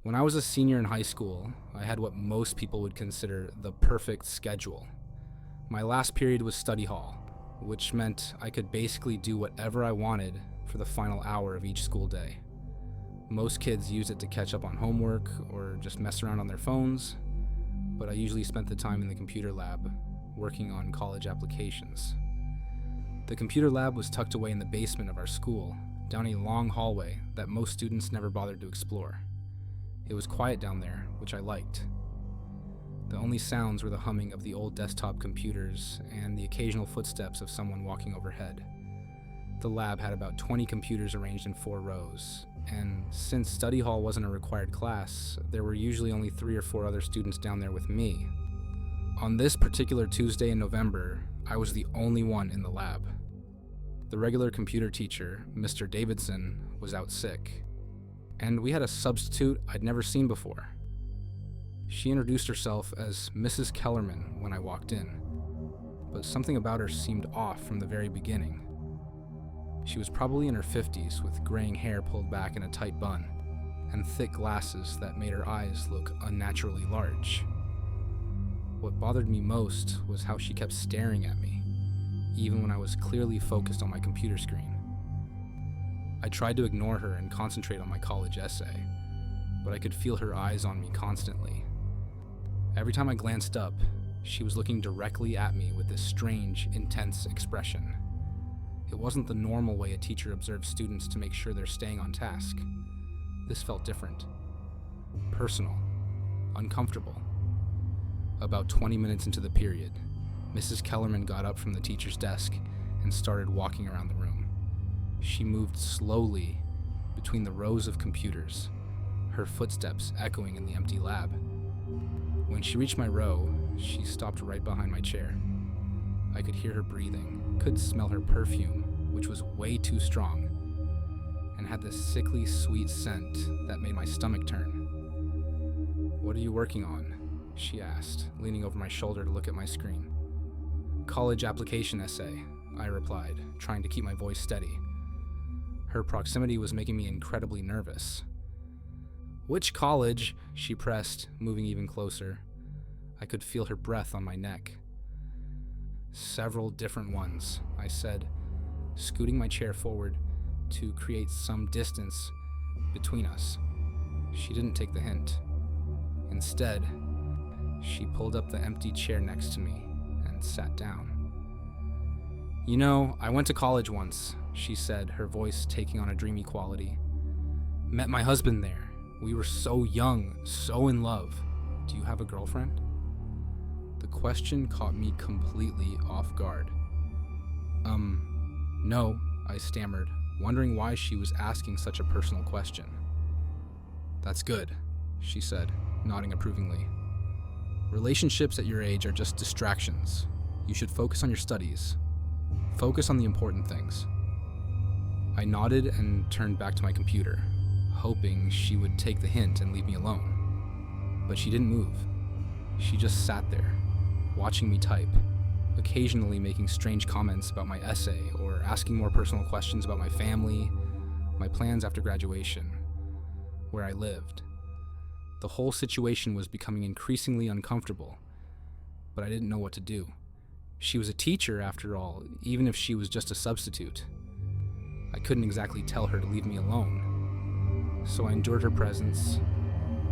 When I was a senior in high school, I had what most people would consider the perfect schedule. My last period was study hall, which meant I could basically do whatever I wanted for the final hour of each school day. Most kids use it to catch up on homework or just mess around on their phones, but I usually spent the time in the computer lab, working on college applications. The computer lab was tucked away in the basement of our school, down a long hallway that most students never bothered to explore. It was quiet down there, which I liked. The only sounds were the humming of the old desktop computers and the occasional footsteps of someone walking overhead. The lab had about 20 computers arranged in 4 rows, and since study hall wasn't a required class, there were usually only 3 or 4 other students down there with me. On this particular Tuesday in November, I was the only one in the lab. The regular computer teacher, Mr. Davidson, was out sick, and we had a substitute I'd never seen before. She introduced herself as Mrs. Kellerman when I walked in, but something about her seemed off from the very beginning. She was probably in her 50s with graying hair pulled back in a tight bun, and thick glasses that made her eyes look unnaturally large. What bothered me most was how she kept staring at me, even when I was clearly focused on my computer screen. I tried to ignore her and concentrate on my college essay, but I could feel her eyes on me constantly. Every time I glanced up, she was looking directly at me with this strange, intense expression. It wasn't the normal way a teacher observes students to make sure they're staying on task. This felt different. Personal. Uncomfortable. About 20 minutes into the period, Mrs. Kellerman got up from the teacher's desk and started walking around the room. She moved slowly between the rows of computers, her footsteps echoing in the empty lab. When she reached my row, she stopped right behind my chair. I could hear her breathing, could smell her perfume, which was way too strong, and had this sickly sweet scent that made my stomach turn. "What are you working on?" she asked, leaning over my shoulder to look at my screen. "College application essay," I replied, trying to keep my voice steady. Her proximity was making me incredibly nervous. "Which college?" she pressed, moving even closer. I could feel her breath on my neck. "Several different ones," I said, scooting my chair forward to create some distance between us. She didn't take the hint. Instead, she pulled up the empty chair next to me and sat down. "You know, I went to college once," she said, her voice taking on a dreamy quality. "Met my husband there. We were so young, so in love. Do you have a girlfriend?" The question caught me completely off guard. No, I stammered, wondering why she was asking such a personal question. "That's good," she said, nodding approvingly. "Relationships at your age are just distractions. You should focus on your studies. Focus on the important things." I nodded and turned back to my computer, hoping she would take the hint and leave me alone. But she didn't move. She just sat there, watching me type, occasionally making strange comments about my essay or asking more personal questions about my family, my plans after graduation, where I lived. The whole situation was becoming increasingly uncomfortable, but I didn't know what to do. She was a teacher, after all, even if she was just a substitute. I couldn't exactly tell her to leave me alone, so I endured her presence,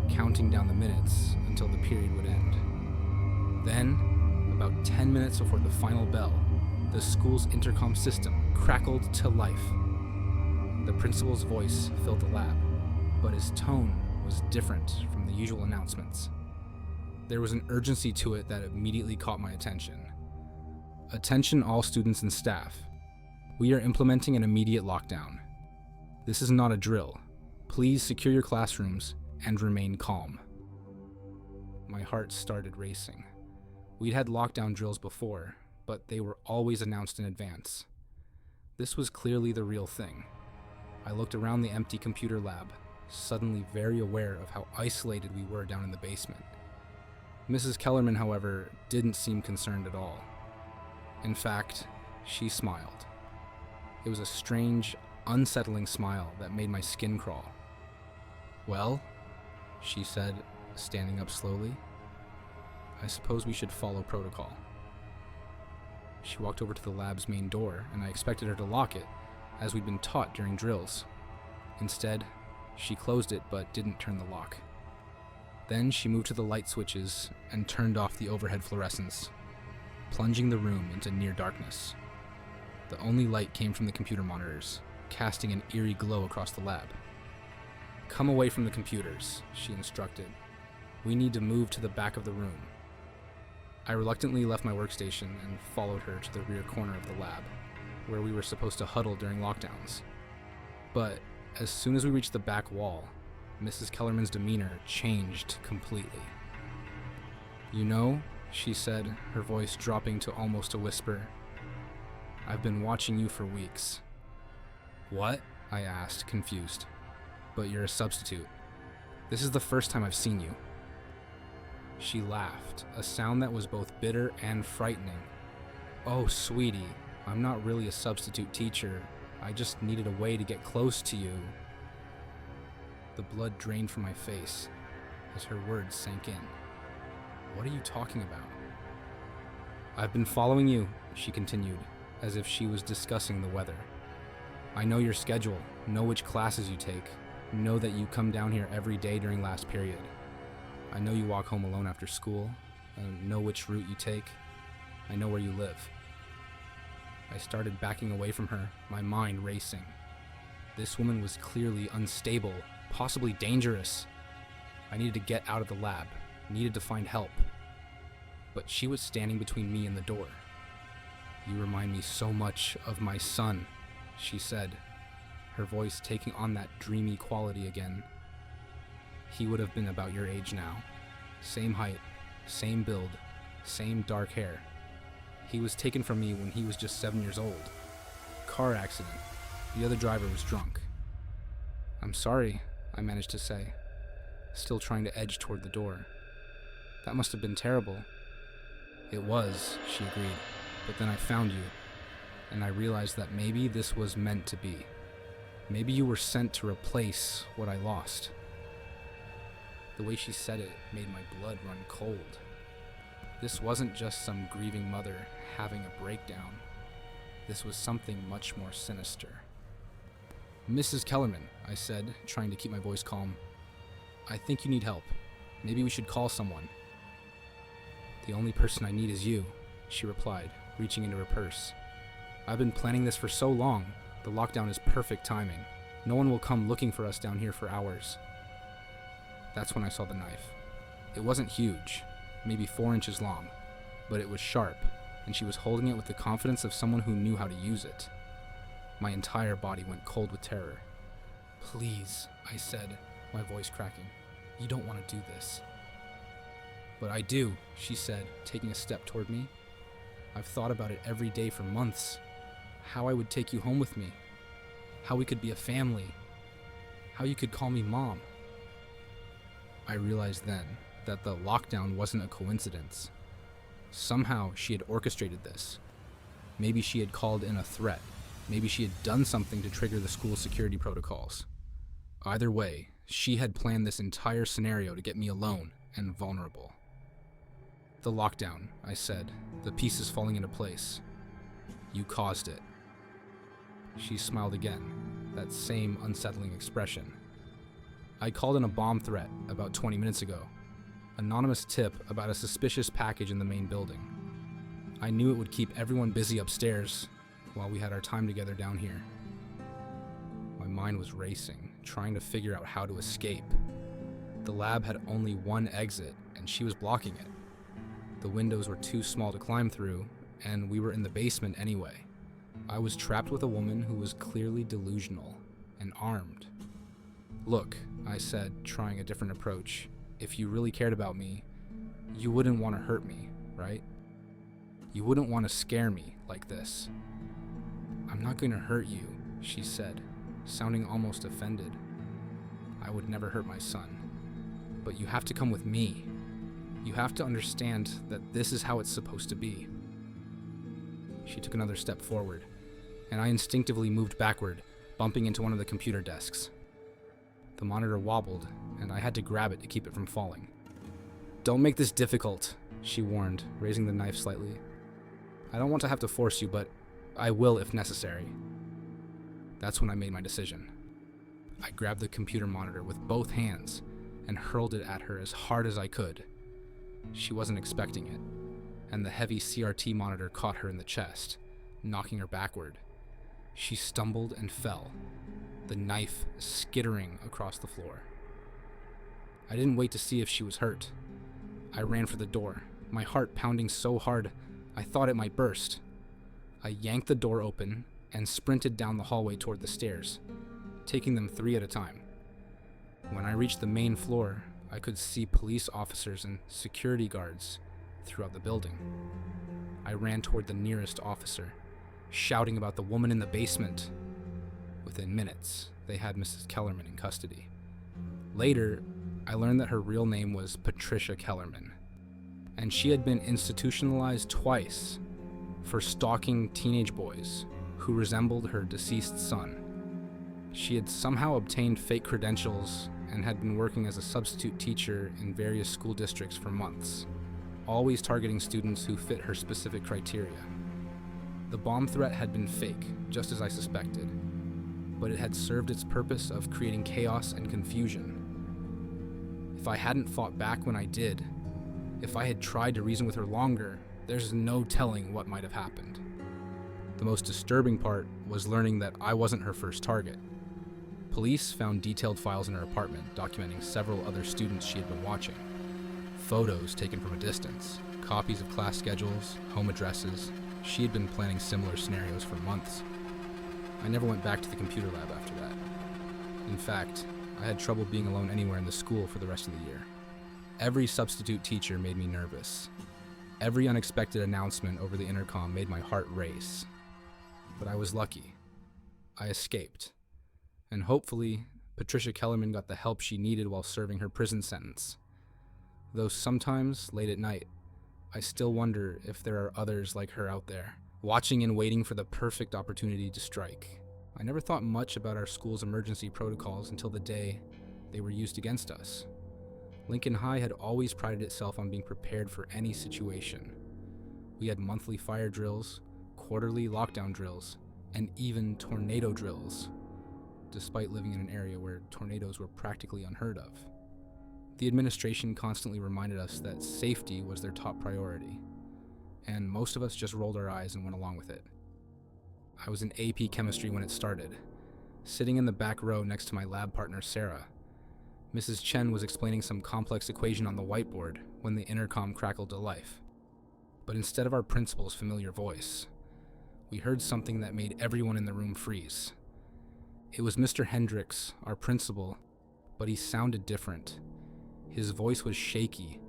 counting down the minutes until the period would end. Then, about 10 minutes before the final bell, the school's intercom system crackled to life. The principal's voice filled the lab, but his tone was different from the usual announcements. There was an urgency to it that immediately caught my attention. "Attention all students and staff. We are implementing an immediate lockdown. This is not a drill. Please secure your classrooms and remain calm." My heart started racing. We'd had lockdown drills before, but they were always announced in advance. This was clearly the real thing. I looked around the empty computer lab, suddenly very aware of how isolated we were down in the basement. Mrs. Kellerman, however, didn't seem concerned at all. In fact, she smiled. It was a strange, unsettling smile that made my skin crawl. "Well?" she said, standing up slowly. I suppose we should follow protocol. She walked over to the lab's main door, and I expected her to lock it, as we'd been taught during drills. Instead, she closed it but didn't turn the lock. Then she moved to the light switches and turned off the overhead fluorescence, plunging the room into near darkness. The only light came from the computer monitors, casting an eerie glow across the lab. Come away from the computers, she instructed. We need to move to the back of the room. I reluctantly left my workstation and followed her to the rear corner of the lab, where we were supposed to huddle during lockdowns. But as soon as we reached the back wall, Mrs. Kellerman's demeanor changed completely. You know, she said, her voice dropping to almost a whisper, I've been watching you for weeks. What? I asked, confused. But you're a substitute. This is the first time I've seen you. She laughed, a sound that was both bitter and frightening. Oh, sweetie, I'm not really a substitute teacher. I just needed a way to get close to you. The blood drained from my face as her words sank in. What are you talking about? I've been following you, she continued, as if she was discussing the weather. I know your schedule, know which classes you take, know that you come down here every day during last period. I know you walk home alone after school, and know which route you take. I know where you live. I started backing away from her, my mind racing. This woman was clearly unstable, possibly dangerous. I needed to get out of the lab, needed to find help. But she was standing between me and the door. You remind me so much of my son, she said, her voice taking on that dreamy quality again. He would have been about your age now. Same height, same build, same dark hair. He was taken from me when he was just 7 years old. Car accident. The other driver was drunk. I'm sorry, I managed to say, still trying to edge toward the door. That must have been terrible. It was, she agreed, but then I found you, and I realized that maybe this was meant to be. Maybe you were sent to replace what I lost. The way she said it made my blood run cold. This wasn't just some grieving mother having a breakdown. This was something much more sinister. Mrs. Kellerman, I said, trying to keep my voice calm. I think you need help. Maybe we should call someone. The only person I need is you, she replied, reaching into her purse. I've been planning this for so long. The lockdown is perfect timing. No one will come looking for us down here for hours. That's when I saw the knife. It wasn't huge, maybe 4 inches long, but it was sharp, and she was holding it with the confidence of someone who knew how to use it. My entire body went cold with terror. Please, I said, my voice cracking. You don't want to do this. But I do, she said, taking a step toward me. I've thought about it every day for months. How I would take you home with me. How we could be a family. How you could call me Mom. I realized then that the lockdown wasn't a coincidence. Somehow she had orchestrated this. Maybe she had called in a threat. Maybe she had done something to trigger the school security protocols. Either way, she had planned this entire scenario to get me alone and vulnerable. The lockdown, I said, the pieces falling into place. You caused it. She smiled again, that same unsettling expression. I called in a bomb threat about 20 minutes ago. Anonymous tip about a suspicious package in the main building. I knew it would keep everyone busy upstairs while we had our time together down here. My mind was racing, trying to figure out how to escape. The lab had only one exit, and she was blocking it. The windows were too small to climb through, and we were in the basement anyway. I was trapped with a woman who was clearly delusional and armed. Look, I said, trying a different approach. If you really cared about me, you wouldn't want to hurt me, right? You wouldn't want to scare me like this. I'm not going to hurt you, she said, sounding almost offended. I would never hurt my son. But you have to come with me. You have to understand that this is how it's supposed to be. She took another step forward, and I instinctively moved backward, bumping into one of the computer desks. The monitor wobbled, and I had to grab it to keep it from falling. "Don't make this difficult," she warned, raising the knife slightly. "I don't want to have to force you, but I will if necessary." That's when I made my decision. I grabbed the computer monitor with both hands and hurled it at her as hard as I could. She wasn't expecting it, and the heavy CRT monitor caught her in the chest, knocking her backward. She stumbled and fell, the knife skittering across the floor. I didn't wait to see if she was hurt. I ran for the door, my heart pounding so hard I thought it might burst. I yanked the door open and sprinted down the hallway toward the stairs, taking them 3 at a time. When I reached the main floor, I could see police officers and security guards throughout the building. I ran toward the nearest officer, shouting about the woman in the basement. Within minutes, they had Mrs. Kellerman in custody. Later, I learned that her real name was Patricia Kellerman, and she had been institutionalized twice for stalking teenage boys who resembled her deceased son. She had somehow obtained fake credentials and had been working as a substitute teacher in various school districts for months, always targeting students who fit her specific criteria. The bomb threat had been fake, just as I suspected, but it had served its purpose of creating chaos and confusion. If I hadn't fought back when I did, if I had tried to reason with her longer, there's no telling what might have happened. The most disturbing part was learning that I wasn't her first target. Police found detailed files in her apartment documenting several other students she had been watching. Photos taken from a distance, copies of class schedules, home addresses. She had been planning similar scenarios for months. I never went back to the computer lab after that. In fact, I had trouble being alone anywhere in the school for the rest of the year. Every substitute teacher made me nervous. Every unexpected announcement over the intercom made my heart race. But I was lucky. I escaped. And hopefully, Patricia Kellerman got the help she needed while serving her prison sentence. Though sometimes, late at night, I still wonder if there are others like her out there, watching and waiting for the perfect opportunity to strike. I never thought much about our school's emergency protocols until the day they were used against us. Lincoln High had always prided itself on being prepared for any situation. We had monthly fire drills, quarterly lockdown drills, and even tornado drills, despite living in an area where tornadoes were practically unheard of. The administration constantly reminded us that safety was their top priority, and most of us just rolled our eyes and went along with it. I was in AP chemistry when it started, sitting in the back row next to my lab partner Sarah. Mrs. Chen was explaining some complex equation on the whiteboard when the intercom crackled to life. But instead of our principal's familiar voice, we heard something that made everyone in the room freeze. It was Mr. Hendricks, our principal, but he sounded different. His voice was shaky,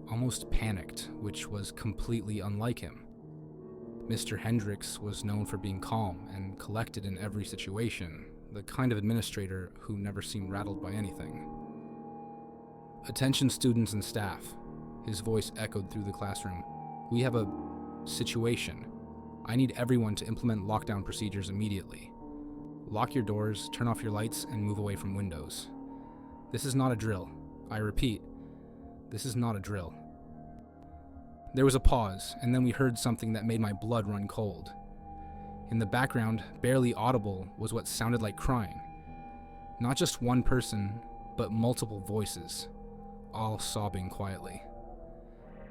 almost panicked, which was completely unlike him. Mr. Hendricks was known for being calm and collected in every situation, the kind of administrator who never seemed rattled by anything. "Attention students and staff," his voice echoed through the classroom. "We have a situation. I need everyone to implement lockdown procedures immediately. Lock your doors, turn off your lights, and move away from windows. This is not a drill. I repeat, this is not a drill." There was a pause, and then we heard something that made my blood run cold. In the background, barely audible, was what sounded like crying. Not just one person, but multiple voices, all sobbing quietly.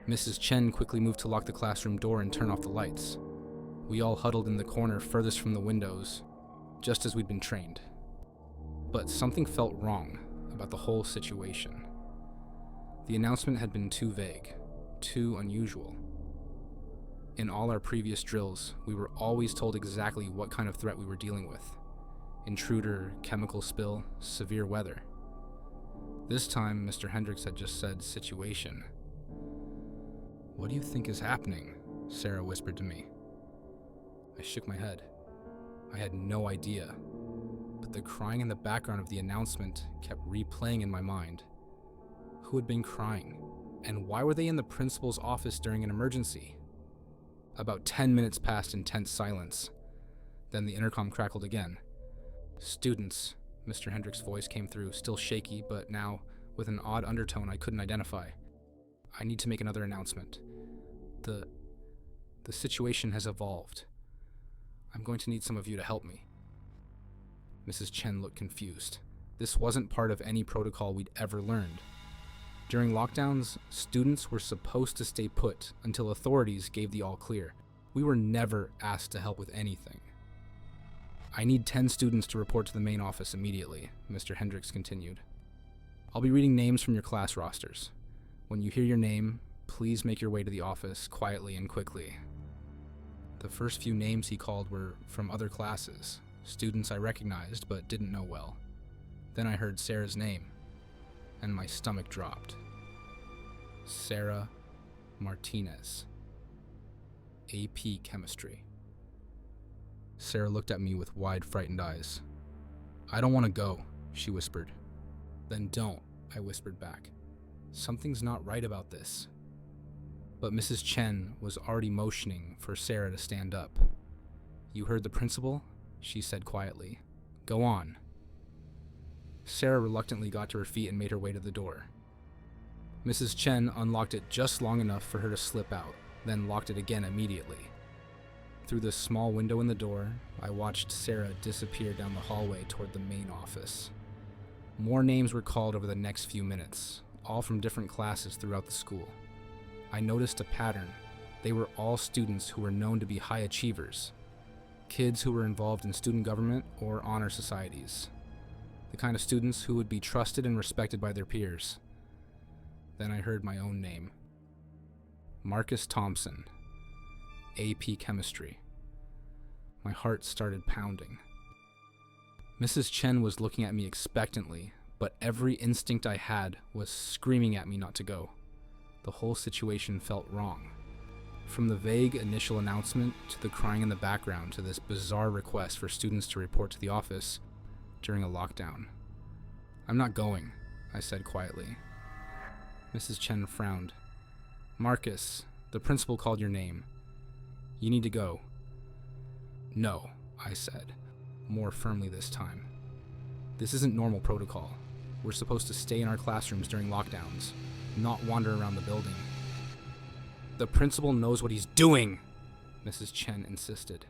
Mrs. Chen quickly moved to lock the classroom door and turn off the lights. We all huddled in the corner furthest from the windows, just as we'd been trained. But something felt wrong about the whole situation. The announcement had been too vague, too unusual. In all our previous drills, we were always told exactly what kind of threat we were dealing with. Intruder, chemical spill, severe weather. This time, Mr. Hendricks had just said situation. "What do you think is happening?" Sarah whispered to me. I shook my head. I had no idea, but the crying in the background of the announcement kept replaying in my mind. Who had been crying? And why were they in the principal's office during an emergency? About 10 minutes passed in tense silence. Then the intercom crackled again. "Students," Mr. Hendricks' voice came through, still shaky, but now with an odd undertone I couldn't identify. "I need to make another announcement. The situation has evolved. I'm going to need some of you to help me." Mrs. Chen looked confused. This wasn't part of any protocol we'd ever learned. During lockdowns, students were supposed to stay put until authorities gave the all clear. We were never asked to help with anything. "I need 10 students to report to the main office immediately," Mr. Hendricks continued. "I'll be reading names from your class rosters. When you hear your name, please make your way to the office quietly and quickly." The first few names he called were from other classes, students I recognized but didn't know well. Then I heard Sarah's name, and my stomach dropped. Sarah Martinez. AP Chemistry. Sarah looked at me with wide, frightened eyes. "I don't want to go," she whispered. "Then don't," I whispered back. "Something's not right about this." But Mrs. Chen was already motioning for Sarah to stand up. "You heard the principal?" she said quietly. "Go on." Sarah reluctantly got to her feet and made her way to the door. Mrs. Chen unlocked it just long enough for her to slip out, then locked it again immediately. Through the small window in the door, I watched Sarah disappear down the hallway toward the main office. More names were called over the next few minutes, all from different classes throughout the school. I noticed a pattern. They were all students who were known to be high achievers, kids who were involved in student government or honor societies, the kind of students who would be trusted and respected by their peers. Then I heard my own name. Marcus Thompson, AP Chemistry. My heart started pounding. Mrs. Chen was looking at me expectantly, but every instinct I had was screaming at me not to go. The whole situation felt wrong. From the vague initial announcement to the crying in the background to this bizarre request for students to report to the office during a lockdown. "I'm not going," I said quietly. Mrs. Chen frowned. "Marcus, the principal called your name. You need to go." "No," I said, more firmly this time. "This isn't normal protocol. We're supposed to stay in our classrooms during lockdowns, not wander around the building." "The principal knows what he's doing," Mrs. Chen insisted.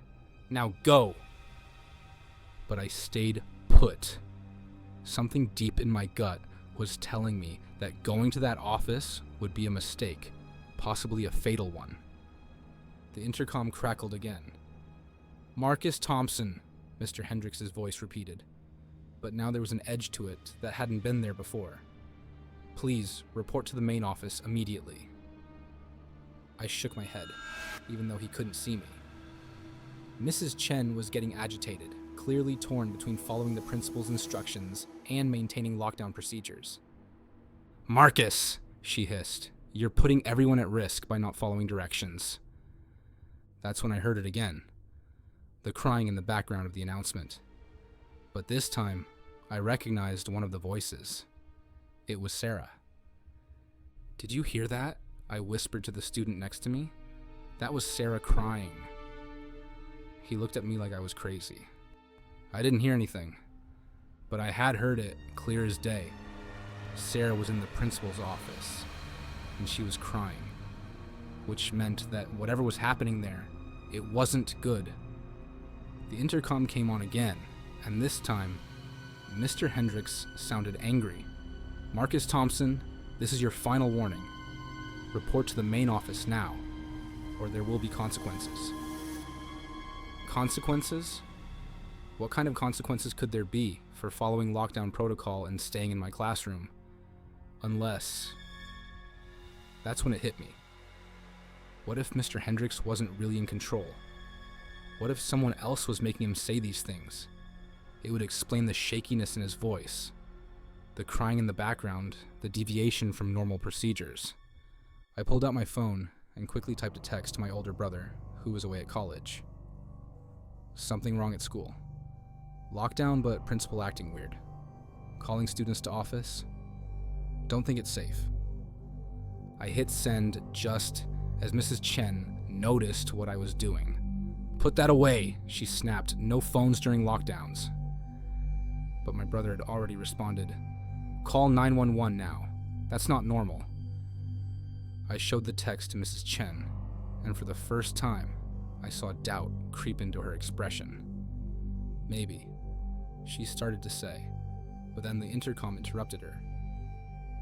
"Now go." But I stayed put. Something deep in my gut was telling me that going to that office would be a mistake, possibly a fatal one. The intercom crackled again. "Marcus Thompson," Mr. Hendricks' voice repeated, but now there was an edge to it that hadn't been there before. "Please report to the main office immediately." I shook my head, even though he couldn't see me. Mrs. Chen was getting agitated, clearly torn between following the principal's instructions and maintaining lockdown procedures. "Marcus," she hissed, "you're putting everyone at risk by not following directions." That's when I heard it again, the crying in the background of the announcement. But this time, I recognized one of the voices. It was Sarah. "Did you hear that?" I whispered to the student next to me. "That was Sarah crying." He looked at me like I was crazy. I didn't hear anything, but I had heard it clear as day. Sarah was in the principal's office, and she was crying, which meant that whatever was happening there, it wasn't good. The intercom came on again, and this time, Mr. Hendricks sounded angry. "Marcus Thompson, this is your final warning. Report to the main office now, or there will be consequences." Consequences? What kind of consequences could there be for following lockdown protocol and staying in my classroom? Unless... That's when it hit me. What if Mr. Hendricks wasn't really in control? What if someone else was making him say these things? It would explain the shakiness in his voice, the crying in the background, the deviation from normal procedures. I pulled out my phone and quickly typed a text to my older brother, who was away at college. "Something wrong at school. Lockdown, but principal acting weird. Calling students to office. Don't think it's safe." I hit send just as Mrs. Chen noticed what I was doing. "Put that away," she snapped. "No phones during lockdowns." But my brother had already responded, Call 911 now. That's not normal." I showed the text to Mrs. Chen, and for the first time, I saw doubt creep into her expression. "Maybe," she started to say, but then the intercom interrupted her.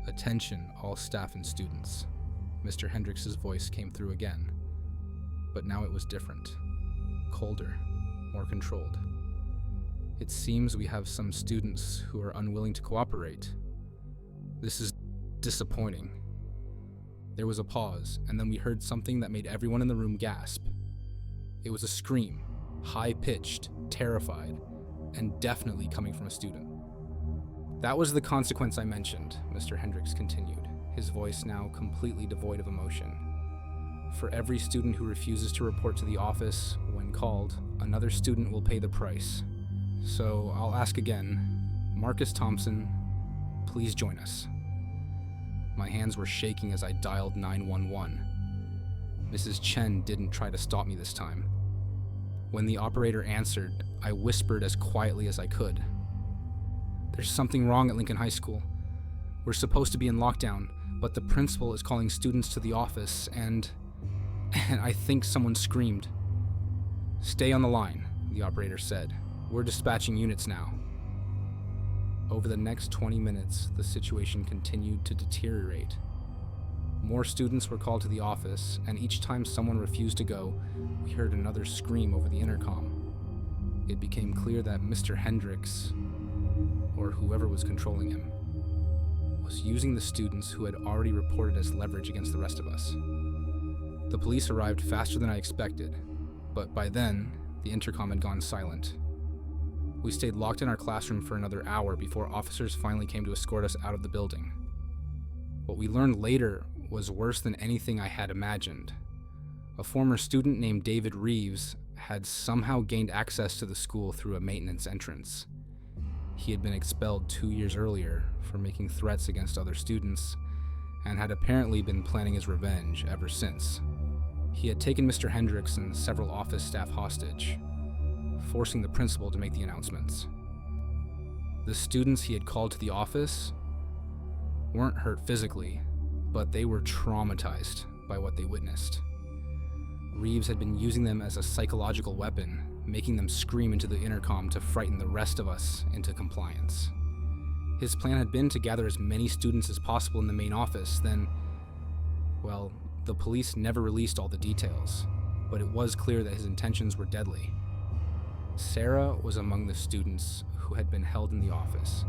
"Attention, all staff and students." Mr. Hendricks' voice came through again, but now it was different, colder, more controlled. "It seems we have some students who are unwilling to cooperate. This is disappointing." There was a pause, and then we heard something that made everyone in the room gasp. It was a scream, high-pitched, terrified, and definitely coming from a student. "That was the consequence I mentioned," Mr. Hendricks continued, his voice now completely devoid of emotion. "For every student who refuses to report to the office when called, another student will pay the price. So I'll ask again, Marcus Thompson, please join us." My hands were shaking as I dialed 911. Mrs. Chen didn't try to stop me this time. When the operator answered, I whispered as quietly as I could. "There's something wrong at Lincoln High School. We're supposed to be in lockdown, but the principal is calling students to the office, and I think someone screamed." "Stay on the line," the operator said. "We're dispatching units now." Over the next 20 minutes, the situation continued to deteriorate. More students were called to the office, and each time someone refused to go, we heard another scream over the intercom. It became clear that Mr. Hendricks, or whoever was controlling him, was using the students who had already reported as leverage against the rest of us. The police arrived faster than I expected, but by then, the intercom had gone silent. We stayed locked in our classroom for another hour before officers finally came to escort us out of the building. What we learned later was worse than anything I had imagined. A former student named David Reeves had somehow gained access to the school through a maintenance entrance. He had been expelled 2 years earlier for making threats against other students, and had apparently been planning his revenge ever since. He had taken Mr. Hendricks and several office staff hostage, forcing the principal to make the announcements. The students he had called to the office weren't hurt physically, but they were traumatized by what they witnessed. Reeves had been using them as a psychological weapon, making them scream into the intercom to frighten the rest of us into compliance. His plan had been to gather as many students as possible in the main office, then, well, the police never released all the details, but it was clear that his intentions were deadly. Sarah was among the students who had been held in the office.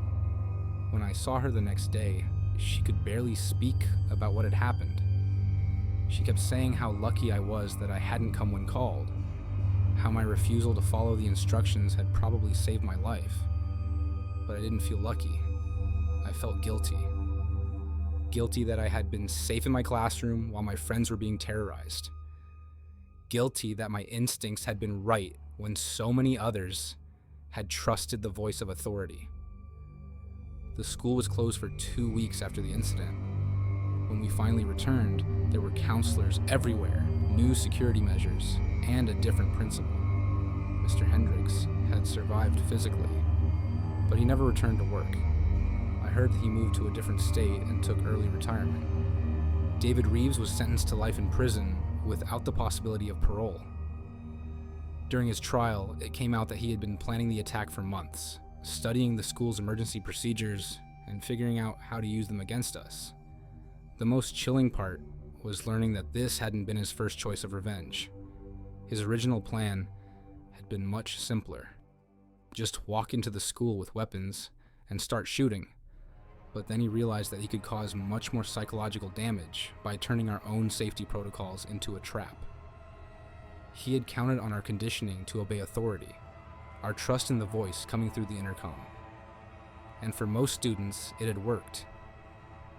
When I saw her the next day, she could barely speak about what had happened. She kept saying how lucky I was that I hadn't come when called, how my refusal to follow the instructions had probably saved my life. But I didn't feel lucky. I felt guilty. Guilty that I had been safe in my classroom while my friends were being terrorized. Guilty that my instincts had been right when so many others had trusted the voice of authority. The school was closed for 2 weeks after the incident. When we finally returned, there were counselors everywhere, new security measures, and a different principal. Mr. Hendricks had survived physically, but he never returned to work. I heard that he moved to a different state and took early retirement. David Reeves was sentenced to life in prison without the possibility of parole. During his trial, it came out that he had been planning the attack for months, studying the school's emergency procedures and figuring out how to use them against us. The most chilling part was learning that this hadn't been his first choice of revenge. His original plan had been much simpler. Just walk into the school with weapons and start shooting. But then he realized that he could cause much more psychological damage by turning our own safety protocols into a trap. He had counted on our conditioning to obey authority, our trust in the voice coming through the intercom. And for most students, it had worked.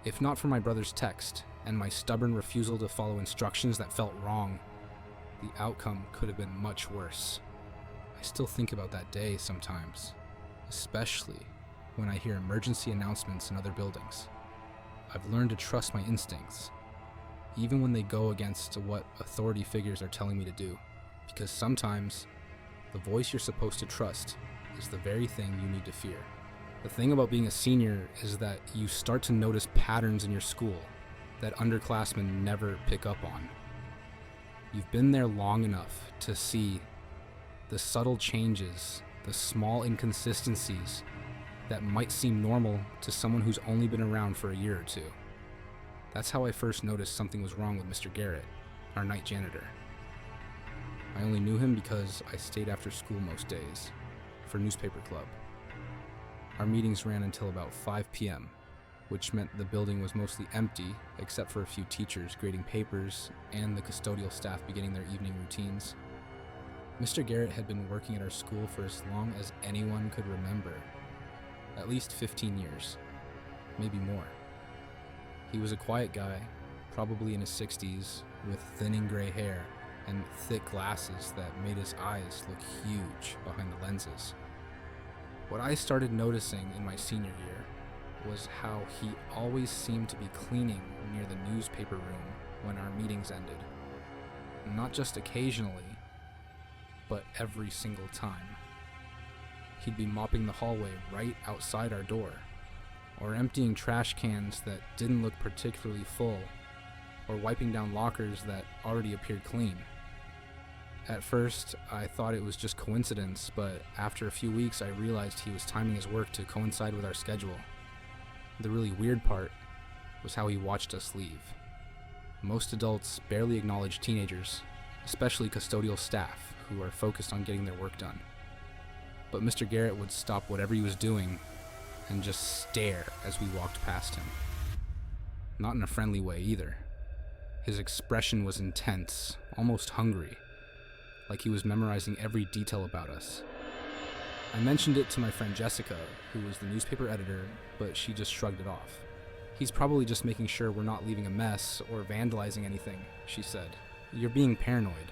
If not for my brother's text and my stubborn refusal to follow instructions that felt wrong, the outcome could have been much worse. I still think about that day sometimes, especially when I hear emergency announcements in other buildings. I've learned to trust my instincts, even when they go against what authority figures are telling me to do, because sometimes the voice you're supposed to trust is the very thing you need to fear. The thing about being a senior is that you start to notice patterns in your school that underclassmen never pick up on. You've been there long enough to see the subtle changes, the small inconsistencies that might seem normal to someone who's only been around for a year or two. That's how I first noticed something was wrong with Mr. Garrett, our night janitor. I only knew him because I stayed after school most days for newspaper club. Our meetings ran until about 5 p.m., which meant the building was mostly empty except for a few teachers grading papers and the custodial staff beginning their evening routines. Mr. Garrett had been working at our school for as long as anyone could remember, at least 15 years, maybe more. He was a quiet guy, probably in his 60s, with thinning gray hair and thick glasses that made his eyes look huge behind the lenses. What I started noticing in my senior year was how he always seemed to be cleaning near the newspaper room when our meetings ended. Not just occasionally, but every single time. He'd be mopping the hallway right outside our door, or emptying trash cans that didn't look particularly full, or wiping down lockers that already appeared clean. At first, I thought it was just coincidence, but after a few weeks I realized he was timing his work to coincide with our schedule. The really weird part was how he watched us leave. Most adults barely acknowledge teenagers, especially custodial staff who are focused on getting their work done. But Mr. Garrett would stop whatever he was doing and just stare as we walked past him. Not in a friendly way either. His expression was intense, almost hungry, like he was memorizing every detail about us. I mentioned it to my friend Jessica, who was the newspaper editor, but she just shrugged it off. "He's probably just making sure we're not leaving a mess or vandalizing anything," she said. "You're being paranoid."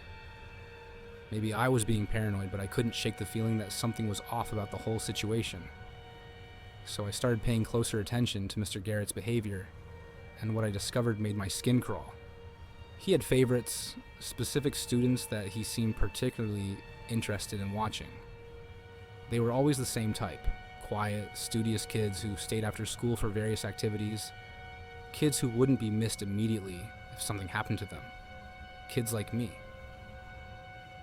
Maybe I was being paranoid, but I couldn't shake the feeling that something was off about the whole situation. So I started paying closer attention to Mr. Garrett's behavior, and what I discovered made my skin crawl. He had favorites, specific students that he seemed particularly interested in watching. They were always the same type: quiet, studious kids who stayed after school for various activities, kids who wouldn't be missed immediately if something happened to them, kids like me.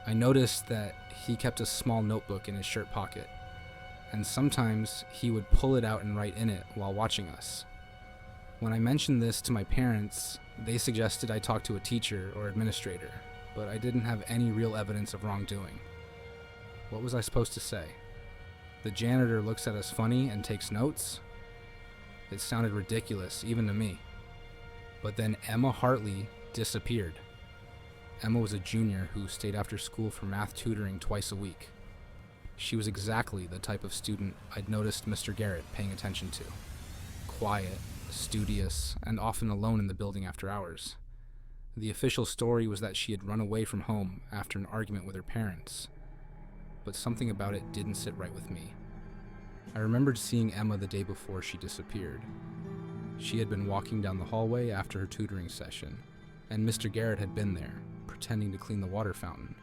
I noticed that he kept a small notebook in his shirt pocket, and sometimes he would pull it out and write in it while watching us. When I mentioned this to my parents, they suggested I talk to a teacher or administrator, but I didn't have any real evidence of wrongdoing. What was I supposed to say? The janitor looks at us funny and takes notes? It sounded ridiculous, even to me. But then Emma Hartley disappeared. Emma was a junior who stayed after school for math tutoring twice a week. She was exactly the type of student I'd noticed Mr. Garrett paying attention to. Quiet, studious, and often alone in the building after hours. The official story was that she had run away from home after an argument with her parents, but something about it didn't sit right with me. I remembered seeing Emma the day before she disappeared. She had been walking down the hallway after her tutoring session, and Mr. Garrett had been there, pretending to clean the water fountain.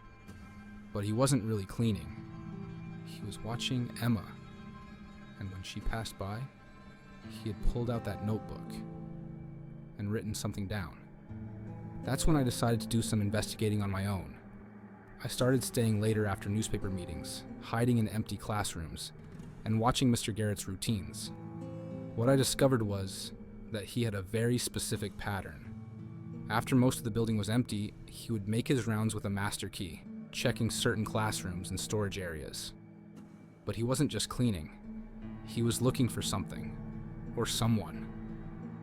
But he wasn't really cleaning. He was watching Emma, and when she passed by, he had pulled out that notebook and written something down. That's when I decided to do some investigating on my own. I started staying later after newspaper meetings, hiding in empty classrooms, and watching Mr. Garrett's routines. What I discovered was that he had a very specific pattern. After most of the building was empty, he would make his rounds with a master key, checking certain classrooms and storage areas. But he wasn't just cleaning. He was looking for something, or someone.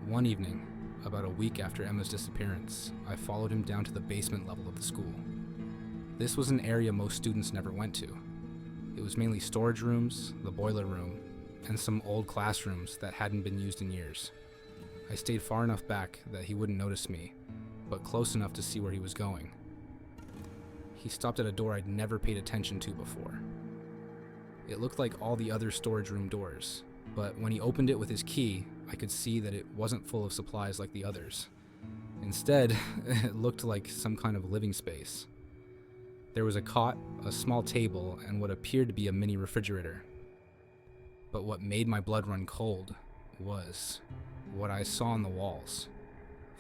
One evening, about a week after Emma's disappearance, I followed him down to the basement level of the school. This was an area most students never went to. It was mainly storage rooms, the boiler room, and some old classrooms that hadn't been used in years. I stayed far enough back that he wouldn't notice me, but close enough to see where he was going. He stopped at a door I'd never paid attention to before. It looked like all the other storage room doors, but when he opened it with his key, I could see that it wasn't full of supplies like the others. Instead, it looked like some kind of living space. There was a cot, a small table, and what appeared to be a mini refrigerator. But what made my blood run cold was what I saw on the walls.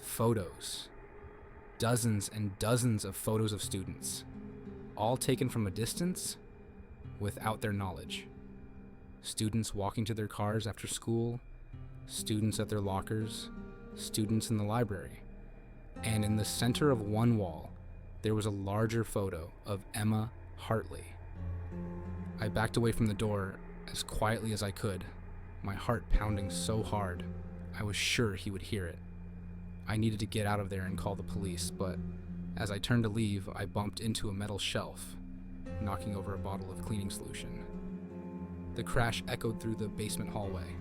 Photos. Dozens and dozens of photos of students, all taken from a distance without their knowledge. Students walking to their cars after school, students at their lockers, students in the library. And in the center of one wall, there was a larger photo of Emma Hartley. I backed away from the door as quietly as I could, my heart pounding so hard I was sure he would hear it. I needed to get out of there and call the police, but as I turned to leave, I bumped into a metal shelf, knocking over a bottle of cleaning solution. The crash echoed through the basement hallway,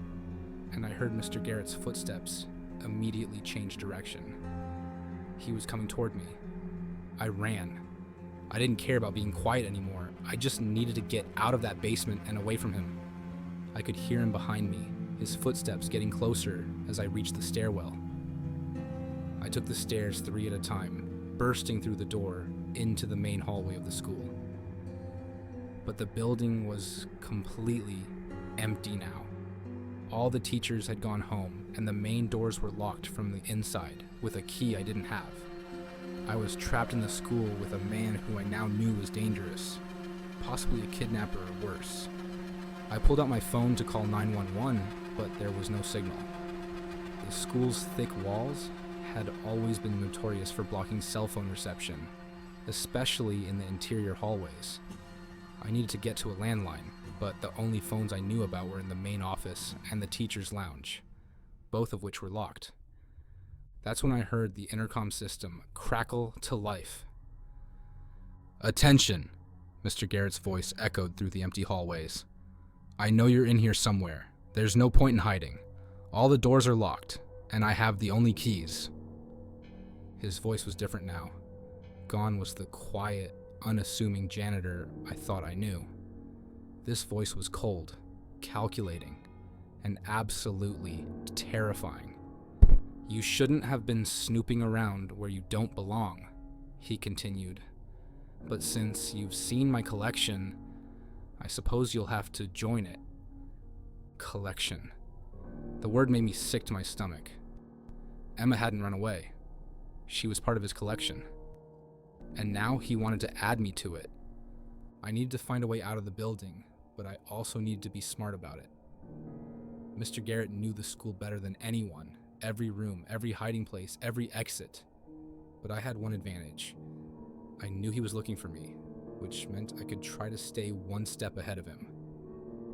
and I heard Mr. Garrett's footsteps immediately change direction. He was coming toward me. I ran. I didn't care about being quiet anymore. I just needed to get out of that basement and away from him. I could hear him behind me, his footsteps getting closer as I reached the stairwell. I took the stairs 3 at a time, bursting through the door into the main hallway of the school. But the building was completely empty now. All the teachers had gone home, and the main doors were locked from the inside with a key I didn't have. I was trapped in the school with a man who I now knew was dangerous, possibly a kidnapper or worse. I pulled out my phone to call 911, but there was no signal. The school's thick walls had always been notorious for blocking cell phone reception, especially in the interior hallways. I needed to get to a landline, but the only phones I knew about were in the main office and the teacher's lounge, both of which were locked. That's when I heard the intercom system crackle to life. "Attention," Mr. Garrett's voice echoed through the empty hallways. "I know you're in here somewhere. There's no point in hiding. All the doors are locked, and I have the only keys." His voice was different now. Gone was the quiet, unassuming janitor I thought I knew. This voice was cold, calculating, and absolutely terrifying. "You shouldn't have been snooping around where you don't belong," he continued. "But since you've seen my collection, I suppose you'll have to join it." Collection. The word made me sick to my stomach. Emma hadn't run away. She was part of his collection. And now he wanted to add me to it. I needed to find a way out of the building, but I also needed to be smart about it. Mr. Garrett knew the school better than anyone, every room, every hiding place, every exit. But I had one advantage. I knew he was looking for me, which meant I could try to stay one step ahead of him.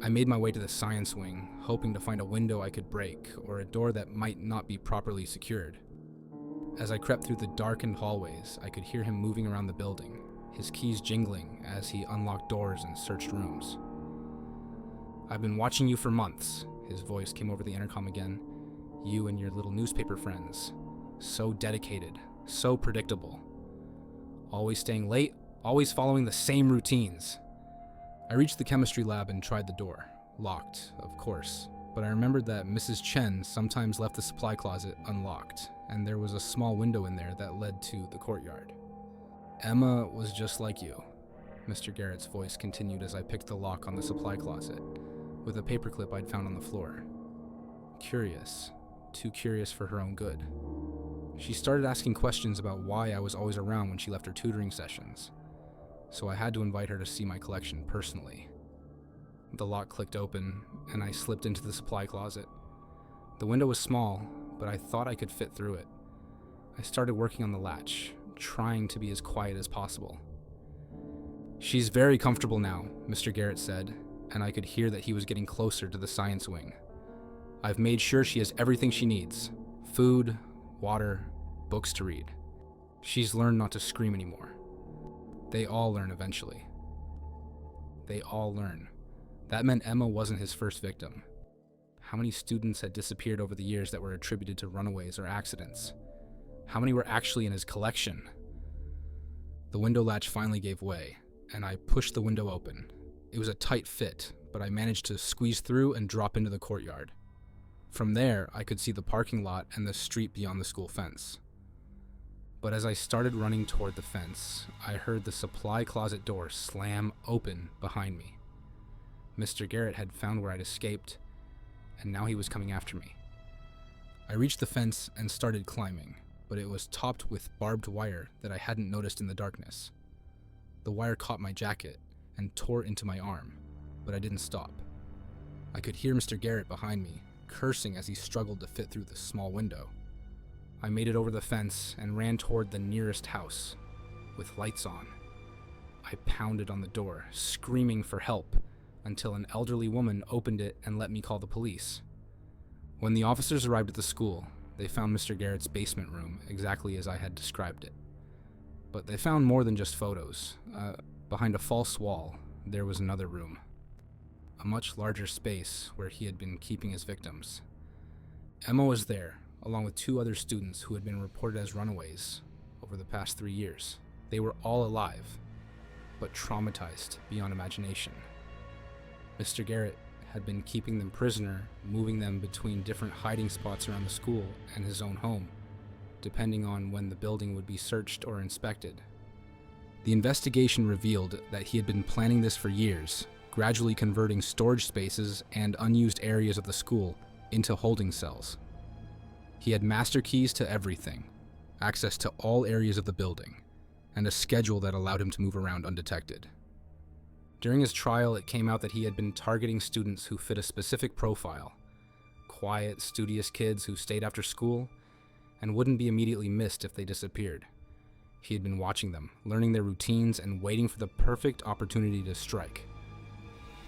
I made my way to the science wing, hoping to find a window I could break or a door that might not be properly secured. As I crept through the darkened hallways, I could hear him moving around the building, his keys jingling as he unlocked doors and searched rooms. "I've been watching you for months," his voice came over the intercom again. "You and your little newspaper friends. So dedicated, so predictable. Always staying late, always following the same routines." I reached the chemistry lab and tried the door. Locked, of course, but I remembered that Mrs. Chen sometimes left the supply closet unlocked, and there was a small window in there that led to the courtyard. "Emma was just like you," Mr. Garrett's voice continued as I picked the lock on the supply closet, with a paperclip I'd found on the floor. Curious, too curious for her own good. She started asking questions about why I was always around when she left her tutoring sessions, so I had to invite her to see my collection personally. The lock clicked open, and I slipped into the supply closet. The window was small, but I thought I could fit through it. I started working on the latch, trying to be as quiet as possible. "She's very comfortable now," Mr. Garrett said, and I could hear that he was getting closer to the science wing. "I've made sure she has everything she needs: food, water, books to read. She's learned not to scream anymore." They all learn eventually. They all learn. That meant Emma wasn't his first victim. How many students had disappeared over the years that were attributed to runaways or accidents? How many were actually in his collection? The window latch finally gave way, and I pushed the window open. It was a tight fit, but I managed to squeeze through and drop into the courtyard. From there, I could see the parking lot and the street beyond the school fence. But as I started running toward the fence, I heard the supply closet door slam open behind me. Mr. Garrett had found where I'd escaped, and now he was coming after me. I reached the fence and started climbing, but it was topped with barbed wire that I hadn't noticed in the darkness. The wire caught my jacket and tore into my arm, but I didn't stop. I could hear Mr. Garrett behind me, cursing as he struggled to fit through the small window. I made it over the fence and ran toward the nearest house, with lights on. I pounded on the door, screaming for help, until an elderly woman opened it and let me call the police. When the officers arrived at the school, they found Mr. Garrett's basement room exactly as I had described it. But they found more than just photos. Behind a false wall, there was another room. A much larger space where he had been keeping his victims. Emma was there, along with 2 other students who had been reported as runaways over the past 3 years. They were all alive, but traumatized beyond imagination. Mr. Garrett had been keeping them prisoner, moving them between different hiding spots around the school and his own home, depending on when the building would be searched or inspected. The investigation revealed that he had been planning this for years, gradually converting storage spaces and unused areas of the school into holding cells. He had master keys to everything, access to all areas of the building, and a schedule that allowed him to move around undetected. During his trial, it came out that he had been targeting students who fit a specific profile: quiet, studious kids who stayed after school and wouldn't be immediately missed if they disappeared. He had been watching them, learning their routines, and waiting for the perfect opportunity to strike.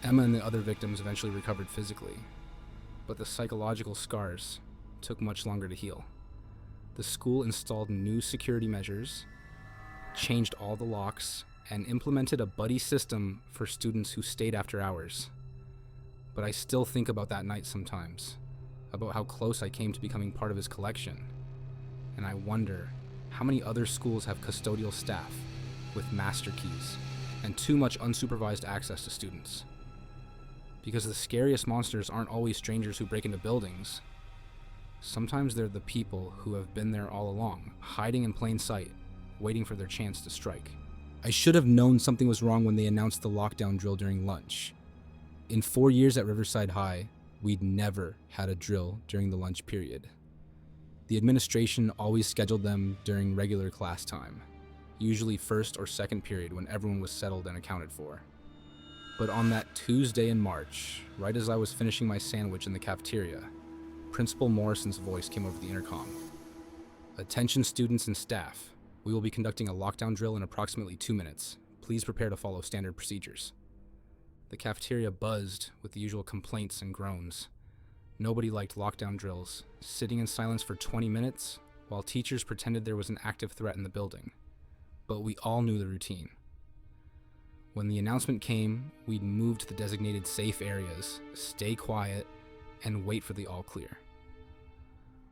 Emma and the other victims eventually recovered physically, but the psychological scars took much longer to heal. The school installed new security measures, changed all the locks, and implemented a buddy system for students who stayed after hours. But I still think about that night sometimes, about how close I came to becoming part of his collection, and I wonder how many other schools have custodial staff with master keys and too much unsupervised access to students. Because the scariest monsters aren't always strangers who break into buildings. Sometimes they're the people who have been there all along, hiding in plain sight, waiting for their chance to strike. I should have known something was wrong when they announced the lockdown drill during lunch. In 4 years at Riverside High, we'd never had a drill during the lunch period. The administration always scheduled them during regular class time, usually first or second period when everyone was settled and accounted for. But on that Tuesday in March, right as I was finishing my sandwich in the cafeteria, Principal Morrison's voice came over the intercom. "Attention students and staff. We will be conducting a lockdown drill in approximately 2 minutes. Please prepare to follow standard procedures." The cafeteria buzzed with the usual complaints and groans. Nobody liked lockdown drills, sitting in silence for 20 minutes while teachers pretended there was an active threat in the building. But we all knew the routine. When the announcement came, we'd move to the designated safe areas, stay quiet, and wait for the all clear.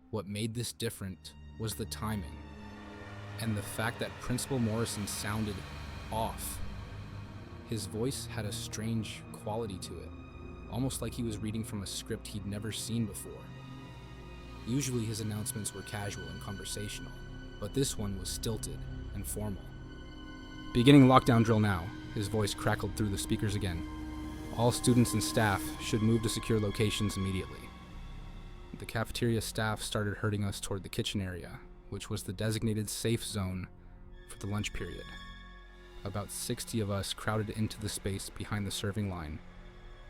What made this different was the timing, and the fact that Principal Morrison sounded off. His voice had a strange quality to it, almost like he was reading from a script he'd never seen before. Usually his announcements were casual and conversational, but this one was stilted and formal. "Beginning lockdown drill now," his voice crackled through the speakers again. "All students and staff should move to secure locations immediately." The cafeteria staff started herding us toward the kitchen area, which was the designated safe zone for the lunch period. About 60 of us crowded into the space behind the serving line,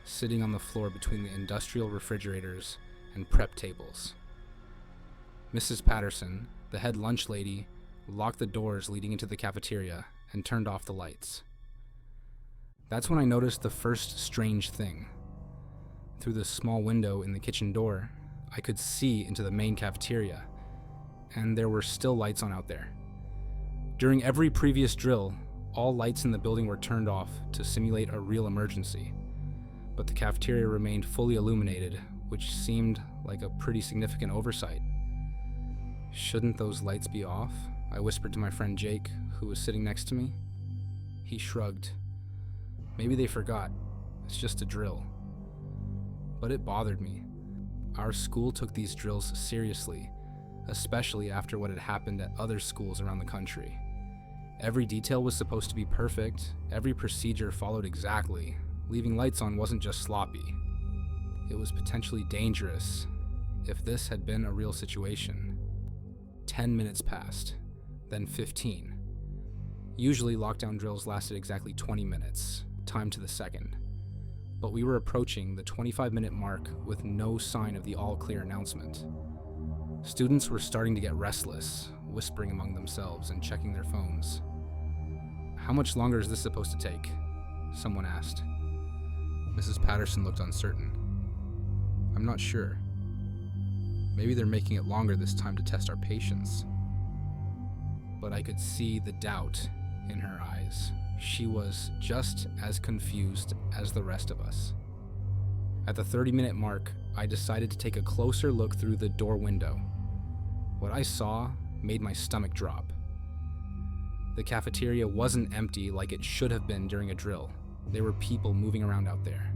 sitting on the floor between the industrial refrigerators and prep tables. Mrs. Patterson, the head lunch lady, locked the doors leading into the cafeteria and turned off the lights. That's when I noticed the first strange thing. Through the small window in the kitchen door, I could see into the main cafeteria, and there were still lights on out there. During every previous drill, all lights in the building were turned off to simulate a real emergency, but the cafeteria remained fully illuminated, which seemed like a pretty significant oversight. "Shouldn't those lights be off?" I whispered to my friend Jake, who was sitting next to me. He shrugged. "Maybe they forgot. It's just a drill." But it bothered me. Our school took these drills seriously, especially after what had happened at other schools around the country. Every detail was supposed to be perfect, every procedure followed exactly, leaving lights on wasn't just sloppy. It was potentially dangerous if this had been a real situation. 10 minutes passed, then 15. Usually lockdown drills lasted exactly 20 minutes, timed to the second. But we were approaching the 25-minute mark with no sign of the all-clear announcement. Students were starting to get restless, whispering among themselves and checking their phones. "How much longer is this supposed to take?" someone asked. Mrs. Patterson looked uncertain. "I'm not sure. Maybe they're making it longer this time to test our patience." But I could see the doubt in her eyes. She was just as confused as the rest of us. At the 30-minute mark, I decided to take a closer look through the door window. What I saw made my stomach drop. The cafeteria wasn't empty like it should have been during a drill. There were people moving around out there.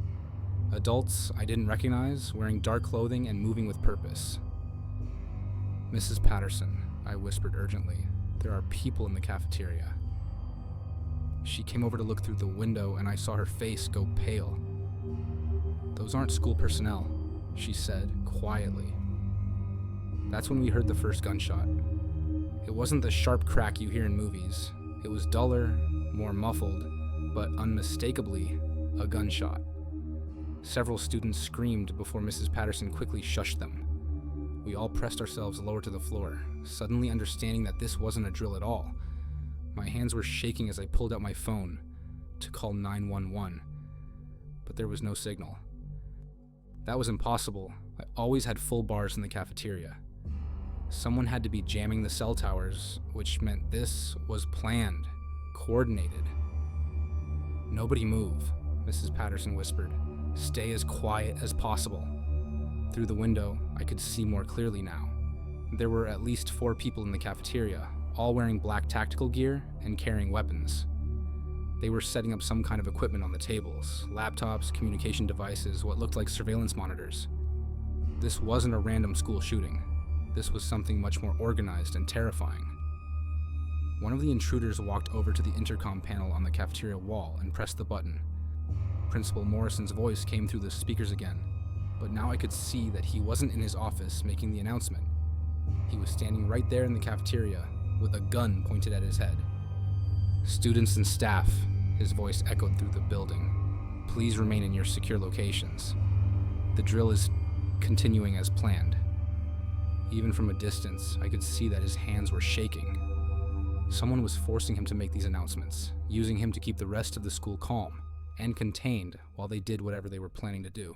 Adults I didn't recognize, wearing dark clothing and moving with purpose. "Mrs. Patterson," I whispered urgently, "there are people in the cafeteria." She came over to look through the window and I saw her face go pale. "Those aren't school personnel," she said quietly. That's when we heard the first gunshot. It wasn't the sharp crack you hear in movies. It was duller, more muffled, but unmistakably a gunshot. Several students screamed before Mrs. Patterson quickly shushed them. We all pressed ourselves lower to the floor, suddenly understanding that this wasn't a drill at all. My hands were shaking as I pulled out my phone to call 911, but there was no signal. That was impossible. I always had full bars in the cafeteria. Someone had to be jamming the cell towers, which meant this was planned, coordinated. "Nobody move," Mrs. Patterson whispered. "Stay as quiet as possible." Through the window, I could see more clearly now. There were at least 4 people in the cafeteria, all wearing black tactical gear and carrying weapons. They were setting up some kind of equipment on the tables, laptops, communication devices, what looked like surveillance monitors. This wasn't a random school shooting. This was something much more organized and terrifying. One of the intruders walked over to the intercom panel on the cafeteria wall and pressed the button. Principal Morrison's voice came through the speakers again, but now I could see that he wasn't in his office making the announcement. He was standing right there in the cafeteria with a gun pointed at his head. "Students and staff," his voice echoed through the building, "please remain in your secure locations. The drill is continuing as planned." Even from a distance, I could see that his hands were shaking. Someone was forcing him to make these announcements, using him to keep the rest of the school calm and contained while they did whatever they were planning to do.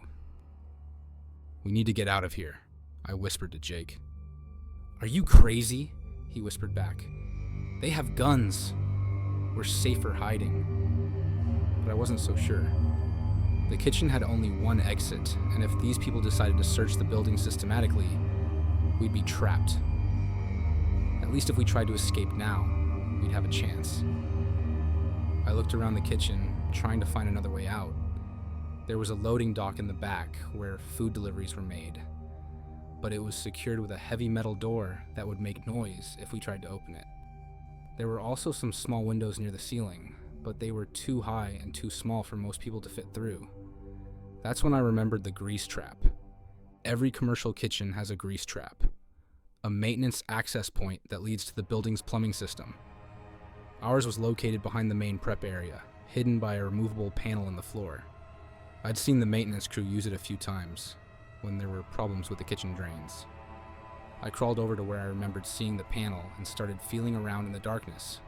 "We need to get out of here," I whispered to Jake. "Are you crazy?" he whispered back. "They have guns. We're safer hiding." But I wasn't so sure. The kitchen had only one exit, and if these people decided to search the building systematically, we'd be trapped. At least if we tried to escape now, we'd have a chance. I looked around the kitchen, trying to find another way out. There was a loading dock in the back where food deliveries were made, but it was secured with a heavy metal door that would make noise if we tried to open it. There were also some small windows near the ceiling, but they were too high and too small for most people to fit through. That's when I remembered the grease trap. Every commercial kitchen has a grease trap, a maintenance access point that leads to the building's plumbing system. Ours was located behind the main prep area, hidden by a removable panel in the floor. I'd seen the maintenance crew use it a few times, when there were problems with the kitchen drains. I crawled over to where I remembered seeing the panel and started feeling around in the darkness.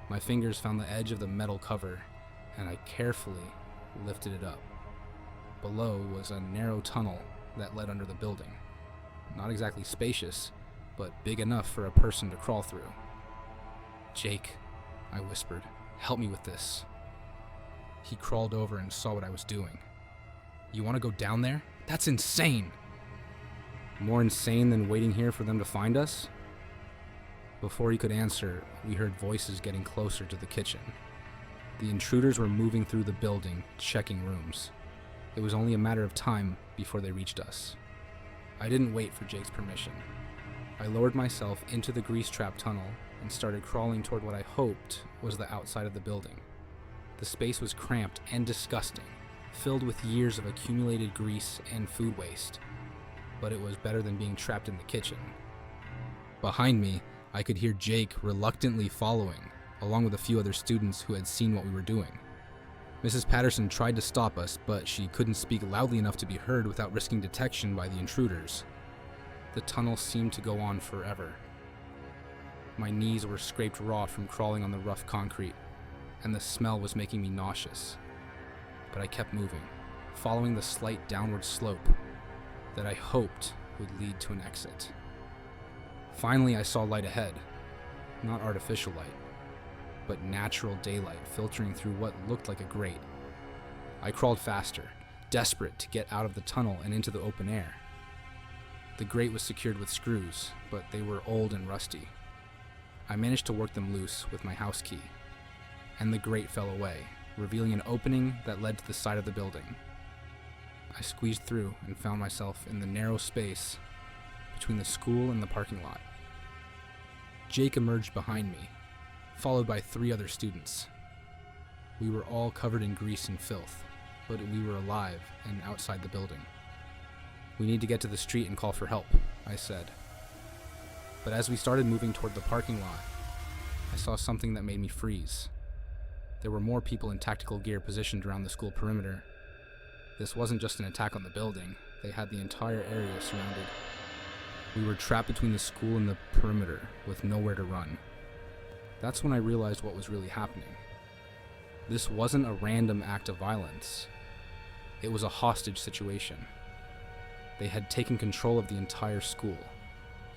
My fingers found the edge of the metal cover, and I carefully lifted it up. Below was a narrow tunnel that led under the building. Not exactly spacious, but big enough for a person to crawl through. "Jake," I whispered, "help me with this." He crawled over and saw what I was doing. "You want to go down there? That's insane!" "More insane than waiting here for them to find us?" Before he could answer, we heard voices getting closer to the kitchen. The intruders were moving through the building, checking rooms. It was only a matter of time before they reached us. I didn't wait for Jake's permission. I lowered myself into the grease trap tunnel and started crawling toward what I hoped was the outside of the building. The space was cramped and disgusting, filled with years of accumulated grease and food waste, but it was better than being trapped in the kitchen. Behind me, I could hear Jake reluctantly following, along with a few other students who had seen what we were doing. Mrs. Patterson tried to stop us, but she couldn't speak loudly enough to be heard without risking detection by the intruders. The tunnel seemed to go on forever. My knees were scraped raw from crawling on the rough concrete, and the smell was making me nauseous. But I kept moving, following the slight downward slope that I hoped would lead to an exit. Finally, I saw light ahead. Not artificial light, but natural daylight filtering through what looked like a grate. I crawled faster, desperate to get out of the tunnel and into the open air. The grate was secured with screws, but they were old and rusty. I managed to work them loose with my house key, and the grate fell away, revealing an opening that led to the side of the building. I squeezed through and found myself in the narrow space between the school and the parking lot. Jake emerged behind me, followed by 3 other students. We were all covered in grease and filth, but we were alive and outside the building. "We need to get to the street and call for help," I said. But as we started moving toward the parking lot, I saw something that made me freeze. There were more people in tactical gear positioned around the school perimeter. This wasn't just an attack on the building, they had the entire area surrounded. We were trapped between the school and the perimeter, with nowhere to run. That's when I realized what was really happening. This wasn't a random act of violence. It was a hostage situation. They had taken control of the entire school,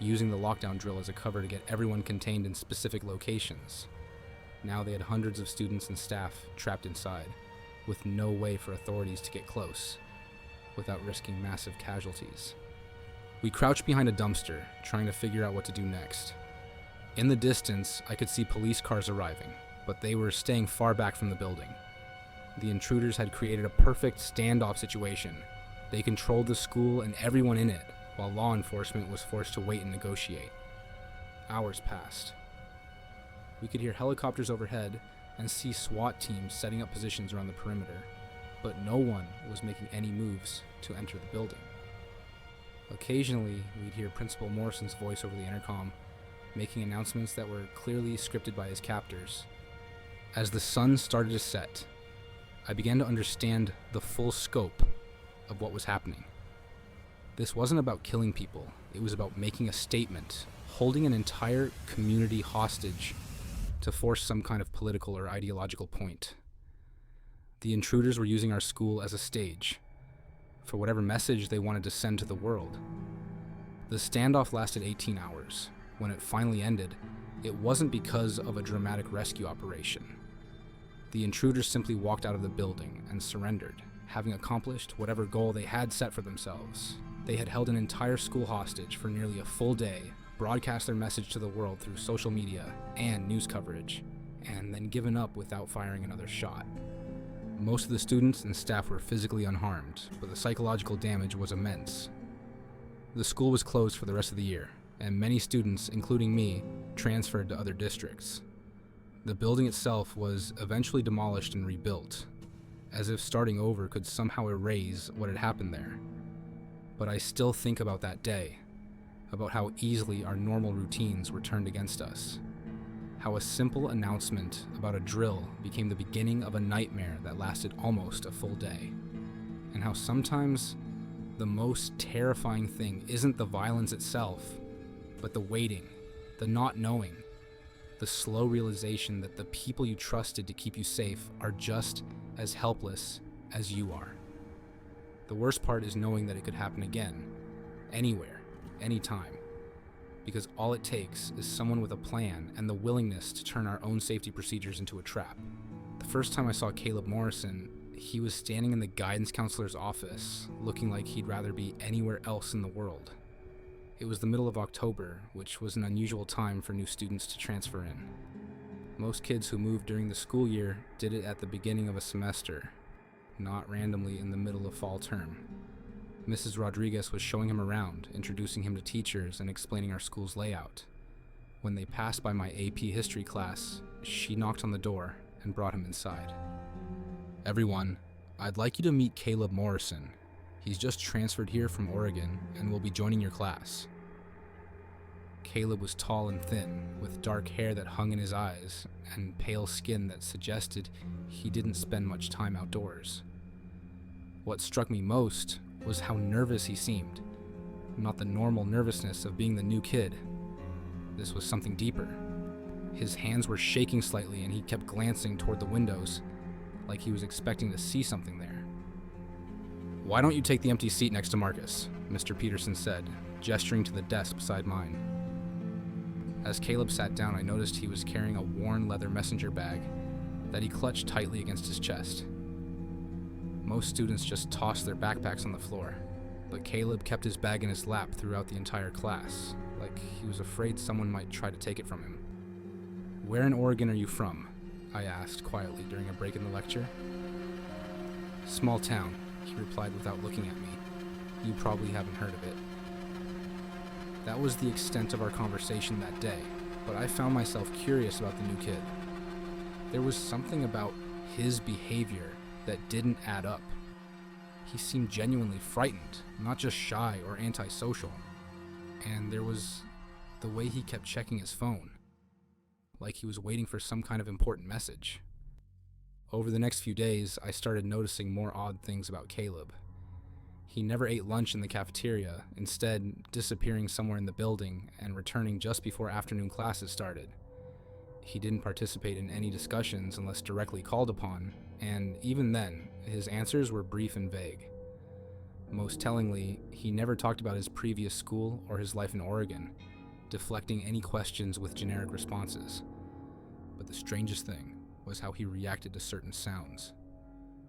using the lockdown drill as a cover to get everyone contained in specific locations. Now they had hundreds of students and staff trapped inside, with no way for authorities to get close, without risking massive casualties. We crouched behind a dumpster, trying to figure out what to do next. In the distance, I could see police cars arriving, but they were staying far back from the building. The intruders had created a perfect standoff situation. They controlled the school and everyone in it, while law enforcement was forced to wait and negotiate. Hours passed. We could hear helicopters overhead and see SWAT teams setting up positions around the perimeter, but no one was making any moves to enter the building. Occasionally, we'd hear Principal Morrison's voice over the intercom, making announcements that were clearly scripted by his captors. As the sun started to set, I began to understand the full scope of what was happening. This wasn't about killing people, it was about making a statement, holding an entire community hostage to force some kind of political or ideological point. The intruders were using our school as a stage, for whatever message they wanted to send to the world. The standoff lasted 18 hours. When it finally ended, it wasn't because of a dramatic rescue operation. The intruders simply walked out of the building and surrendered, having accomplished whatever goal they had set for themselves. They had held an entire school hostage for nearly a full day, broadcast their message to the world through social media and news coverage, and then given up without firing another shot. Most of the students and staff were physically unharmed, but the psychological damage was immense. The school was closed for the rest of the year, and many students, including me, transferred to other districts. The building itself was eventually demolished and rebuilt, as if starting over could somehow erase what had happened there. But I still think about that day, about how easily our normal routines were turned against us. How a simple announcement about a drill became the beginning of a nightmare that lasted almost a full day. And how sometimes the most terrifying thing isn't the violence itself, but the waiting, the not knowing, the slow realization that the people you trusted to keep you safe are just as helpless as you are. The worst part is knowing that it could happen again, anywhere, anytime. Because all it takes is someone with a plan and the willingness to turn our own safety procedures into a trap. The first time I saw Caleb Morrison, he was standing in the guidance counselor's office, looking like he'd rather be anywhere else in the world. It was the middle of October, which was an unusual time for new students to transfer in. Most kids who moved during the school year did it at the beginning of a semester, not randomly in the middle of fall term. Mrs. Rodriguez was showing him around, introducing him to teachers and explaining our school's layout. When they passed by my AP history class, she knocked on the door and brought him inside. "Everyone, "I'd like you to meet Caleb Morrison. He's just transferred here from Oregon and will be joining your class." Caleb was tall and thin, with dark hair that hung in his eyes and pale skin that suggested he didn't spend much time outdoors. What struck me most was how nervous he seemed, not the normal nervousness of being the new kid. This was something deeper. His hands were shaking slightly and he kept glancing toward the windows, like he was expecting to see something there. "Why don't you take the empty seat next to Marcus?" Mr. Peterson said, gesturing to the desk beside mine. As Caleb sat down, I noticed he was carrying a worn leather messenger bag that he clutched tightly against his chest. Most students just tossed their backpacks on the floor, but Caleb kept his bag in his lap throughout the entire class, like he was afraid someone might try to take it from him. "Where in Oregon are you from?" I asked quietly during a break in the lecture. "Small town," he replied without looking at me. "You probably haven't heard of it." That was the extent of our conversation that day, but I found myself curious about the new kid. There was something about his behavior that didn't add up. He seemed genuinely frightened, not just shy or antisocial. And there was the way he kept checking his phone, like he was waiting for some kind of important message. Over the next few days, I started noticing more odd things about Caleb. He never ate lunch in the cafeteria, instead disappearing somewhere in the building and returning just before afternoon classes started. He didn't participate in any discussions unless directly called upon, and even then, his answers were brief and vague. Most tellingly, he never talked about his previous school or his life in Oregon, deflecting any questions with generic responses. But the strangest thing was how he reacted to certain sounds.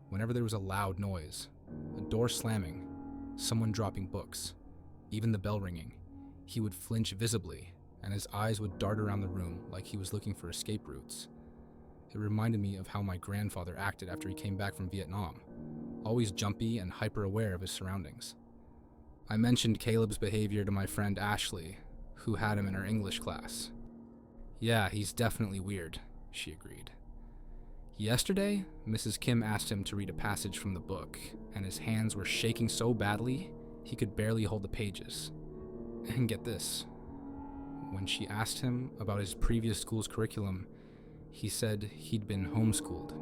Whenever there was a loud noise, a door slamming, someone dropping books, even the bell ringing, he would flinch visibly, and his eyes would dart around the room like he was looking for escape routes. It reminded me of how my grandfather acted after he came back from Vietnam, always jumpy and hyper-aware of his surroundings. I mentioned Caleb's behavior to my friend Ashley, who had him in her English class. "Yeah, he's definitely weird," she agreed. "Yesterday, Mrs. Kim asked him to read a passage from the book, and his hands were shaking so badly he could barely hold the pages. And get this, when she asked him about his previous school's curriculum, he said he'd been homeschooled.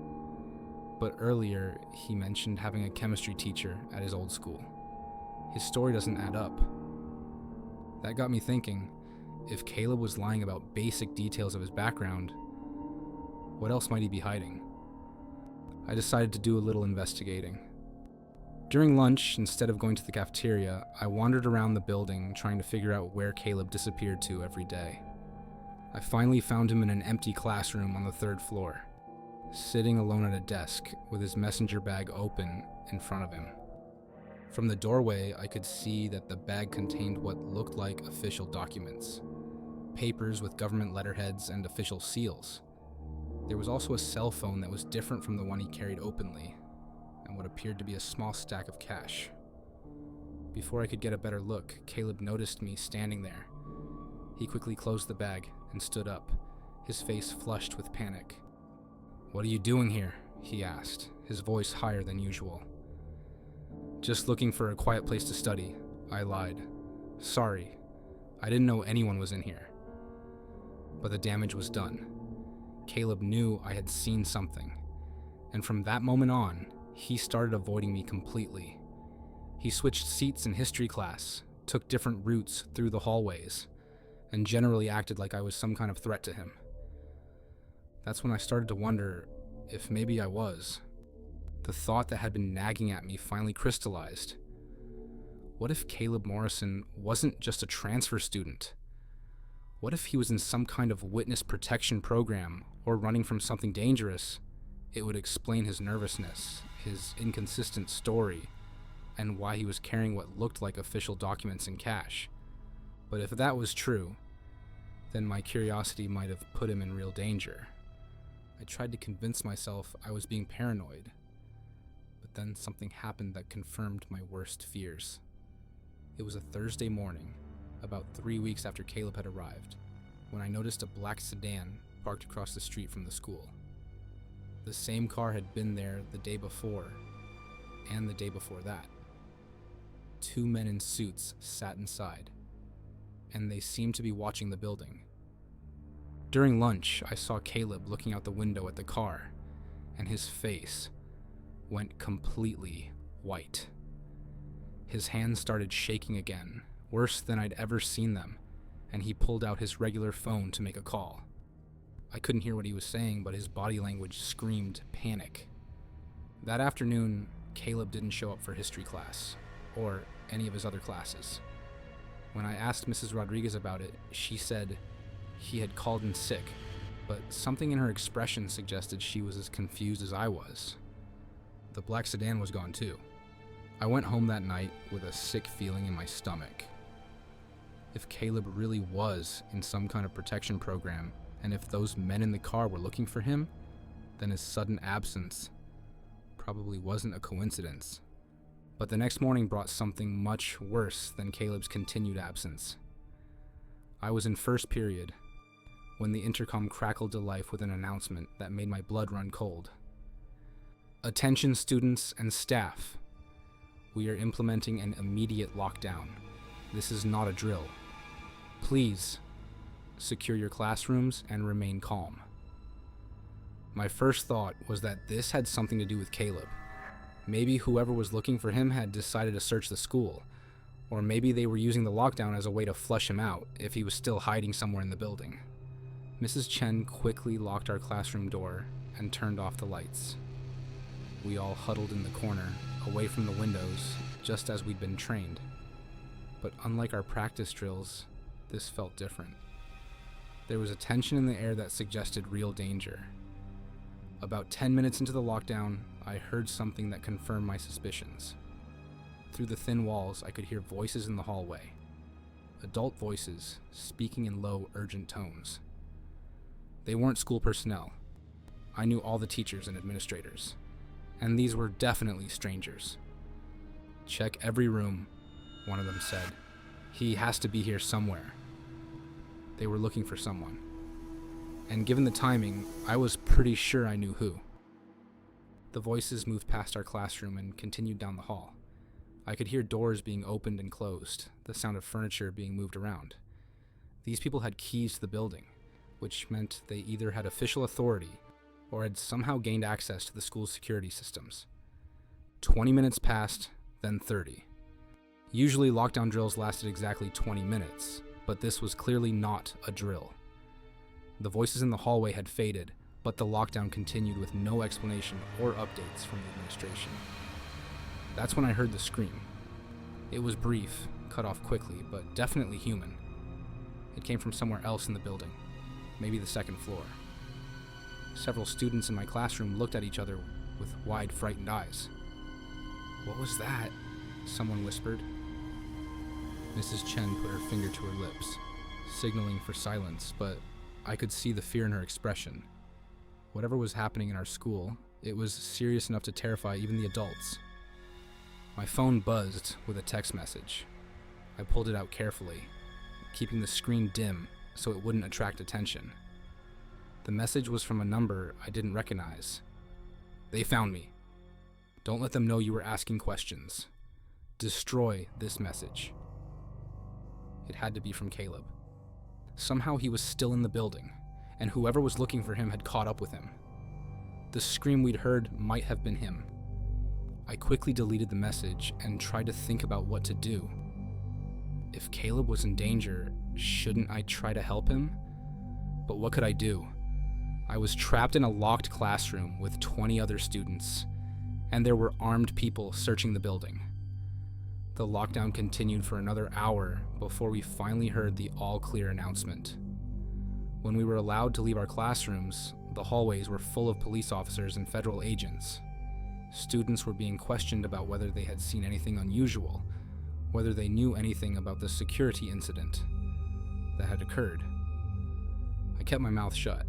But earlier, he mentioned having a chemistry teacher at his old school. His story doesn't add up." That got me thinking, if Caleb was lying about basic details of his background, what else might he be hiding? I decided to do a little investigating. During lunch, instead of going to the cafeteria, I wandered around the building trying to figure out where Caleb disappeared to every day. I finally found him in an empty classroom on the 3rd floor, sitting alone at a desk with his messenger bag open in front of him. From the doorway, I could see that the bag contained what looked like official documents, papers with government letterheads and official seals. There was also a cell phone that was different from the one he carried openly, and what appeared to be a small stack of cash. Before I could get a better look, Caleb noticed me standing there. He quickly closed the bag and stood up, his face flushed with panic. "What are you doing here?" he asked, his voice higher than usual. "Just looking for a quiet place to study," I lied. "Sorry, I didn't know anyone was in here." But the damage was done. Caleb knew I had seen something, and from that moment on, he started avoiding me completely. He switched seats in history class, took different routes through the hallways, and generally acted like I was some kind of threat to him. That's when I started to wonder if maybe I was. The thought that had been nagging at me finally crystallized. What if Caleb Morrison wasn't just a transfer student? What if he was in some kind of witness protection program or running from something dangerous? It would explain his nervousness, his inconsistent story, and why he was carrying what looked like official documents and cash. But if that was true, then my curiosity might have put him in real danger. I tried to convince myself I was being paranoid, but then something happened that confirmed my worst fears. It was a Thursday morning, about 3 weeks after Caleb had arrived, when I noticed a black sedan parked across the street from the school. The same car had been there the day before, and the day before that. 2 men in suits sat inside, and they seemed to be watching the building. During lunch, I saw Caleb looking out the window at the car, and his face went completely white. His hands started shaking again, worse than I'd ever seen them, and he pulled out his regular phone to make a call. I couldn't hear what he was saying, but his body language screamed panic. That afternoon, Caleb didn't show up for history class, or any of his other classes. When I asked Mrs. Rodriguez about it, she said he had called in sick, but something in her expression suggested she was as confused as I was. The black sedan was gone too. I went home that night with a sick feeling in my stomach. If Caleb really was in some kind of protection program, and if those men in the car were looking for him, then his sudden absence probably wasn't a coincidence. But the next morning brought something much worse than Caleb's continued absence. I was in first period when the intercom crackled to life with an announcement that made my blood run cold. Attention students and staff. We are implementing an immediate lockdown. This is not a drill. Please secure your classrooms and remain calm. My first thought was that this had something to do with Caleb. Maybe whoever was looking for him had decided to search the school, or maybe they were using the lockdown as a way to flush him out if he was still hiding somewhere in the building. Mrs. Chen quickly locked our classroom door and turned off the lights. We all huddled in the corner, away from the windows, just as we'd been trained. But unlike our practice drills, this felt different. There was a tension in the air that suggested real danger. About 10 minutes into the lockdown, I heard something that confirmed my suspicions. Through the thin walls, I could hear voices in the hallway. Adult voices, speaking in low, urgent tones. They weren't school personnel. I knew all the teachers and administrators. And these were definitely strangers. Check every room, one of them said. He has to be here somewhere. They were looking for someone. And given the timing, I was pretty sure I knew who. The voices moved past our classroom and continued down the hall. I could hear doors being opened and closed, the sound of furniture being moved around. These people had keys to the building, which meant they either had official authority or had somehow gained access to the school's security systems. 20 minutes passed, then 30. Usually lockdown drills lasted exactly 20 minutes, but this was clearly not a drill. The voices in the hallway had faded, but the lockdown continued with no explanation or updates from the administration. That's when I heard the scream. It was brief, cut off quickly, but definitely human. It came from somewhere else in the building, maybe the second floor. Several students in my classroom looked at each other with wide, frightened eyes. "What was that?" someone whispered. Mrs. Chen put her finger to her lips, signaling for silence, but I could see the fear in her expression. Whatever was happening in our school, it was serious enough to terrify even the adults. My phone buzzed with a text message. I pulled it out carefully, keeping the screen dim so it wouldn't attract attention. The message was from a number I didn't recognize. "They found me. Don't let them know you were asking questions. Destroy this message." It had to be from Caleb. Somehow he was still in the building, and whoever was looking for him had caught up with him. The scream we'd heard might have been him. I quickly deleted the message and tried to think about what to do. If Caleb was in danger, shouldn't I try to help him? But what could I do? I was trapped in a locked classroom with 20 other students, and there were armed people searching the building. The lockdown continued for another hour before we finally heard the all-clear announcement. When we were allowed to leave our classrooms, the hallways were full of police officers and federal agents. Students were being questioned about whether they had seen anything unusual, whether they knew anything about the security incident that had occurred. I kept my mouth shut.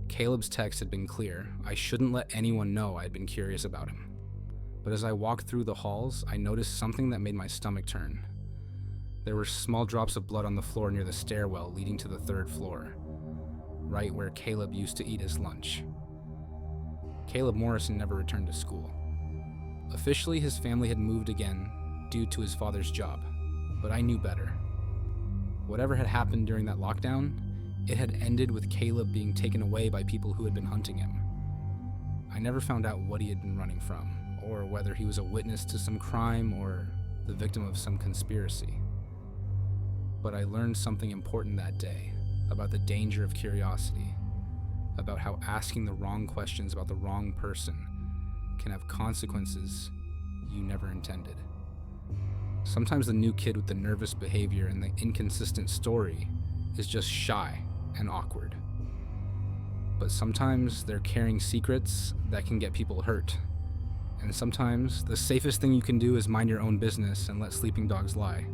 Caleb's text had been clear. I shouldn't let anyone know I had been curious about him. But as I walked through the halls, I noticed something that made my stomach turn. There were small drops of blood on the floor near the stairwell leading to the third floor, right where Caleb used to eat his lunch. Caleb Morrison never returned to school. Officially, his family had moved again due to his father's job, but I knew better. Whatever had happened during that lockdown, it had ended with Caleb being taken away by people who had been hunting him. I never found out what he had been running from, or whether he was a witness to some crime or the victim of some conspiracy. But I learned something important that day about the danger of curiosity, about how asking the wrong questions about the wrong person can have consequences you never intended. Sometimes the new kid with the nervous behavior and the inconsistent story is just shy and awkward. But sometimes they're carrying secrets that can get people hurt. And sometimes the safest thing you can do is mind your own business and let sleeping dogs lie.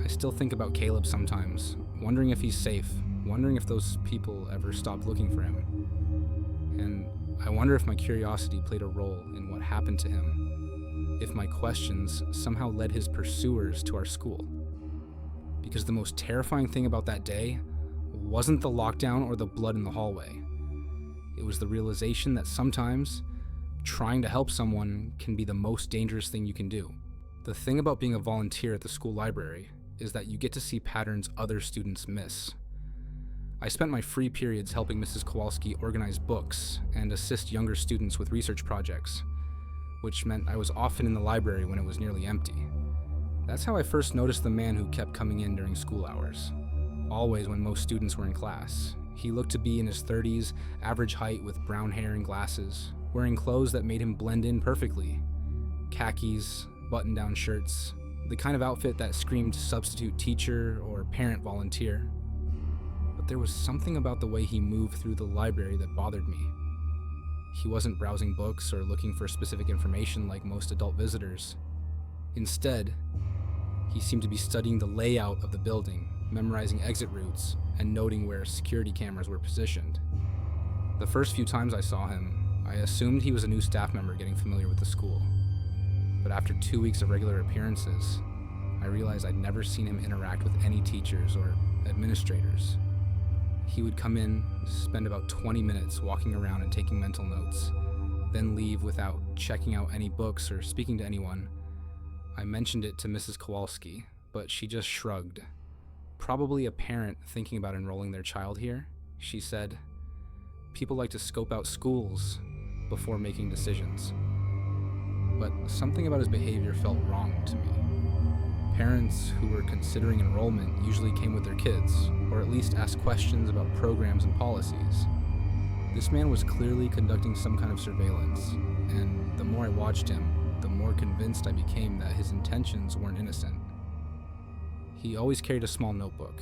I still think about Caleb sometimes, wondering if he's safe, wondering if those people ever stopped looking for him. And I wonder if my curiosity played a role in what happened to him, if my questions somehow led his pursuers to our school. Because the most terrifying thing about that day wasn't the lockdown or the blood in the hallway. It was the realization that sometimes trying to help someone can be the most dangerous thing you can do. The thing about being a volunteer at the school library is that you get to see patterns other students miss. I spent my free periods helping Mrs. Kowalski organize books and assist younger students with research projects, which meant I was often in the library when it was nearly empty. That's how I first noticed the man who kept coming in during school hours, always when most students were in class. He looked to be in his 30s, average height with brown hair and glasses, wearing clothes that made him blend in perfectly. Khakis, button-down shirts, the kind of outfit that screamed substitute teacher or parent volunteer. But there was something about the way he moved through the library that bothered me. He wasn't browsing books or looking for specific information like most adult visitors. Instead, he seemed to be studying the layout of the building, memorizing exit routes, and noting where security cameras were positioned. The first few times I saw him, I assumed he was a new staff member getting familiar with the school. But after 2 weeks of regular appearances, I realized I'd never seen him interact with any teachers or administrators. He would come in, spend about 20 minutes walking around and taking mental notes, then leave without checking out any books or speaking to anyone. I mentioned it to Mrs. Kowalski, but she just shrugged. Probably a parent thinking about enrolling their child here, she said. People like to scope out schools before making decisions. But something about his behavior felt wrong to me. Parents who were considering enrollment usually came with their kids, or at least asked questions about programs and policies. This man was clearly conducting some kind of surveillance, and the more I watched him, the more convinced I became that his intentions weren't innocent. He always carried a small notebook,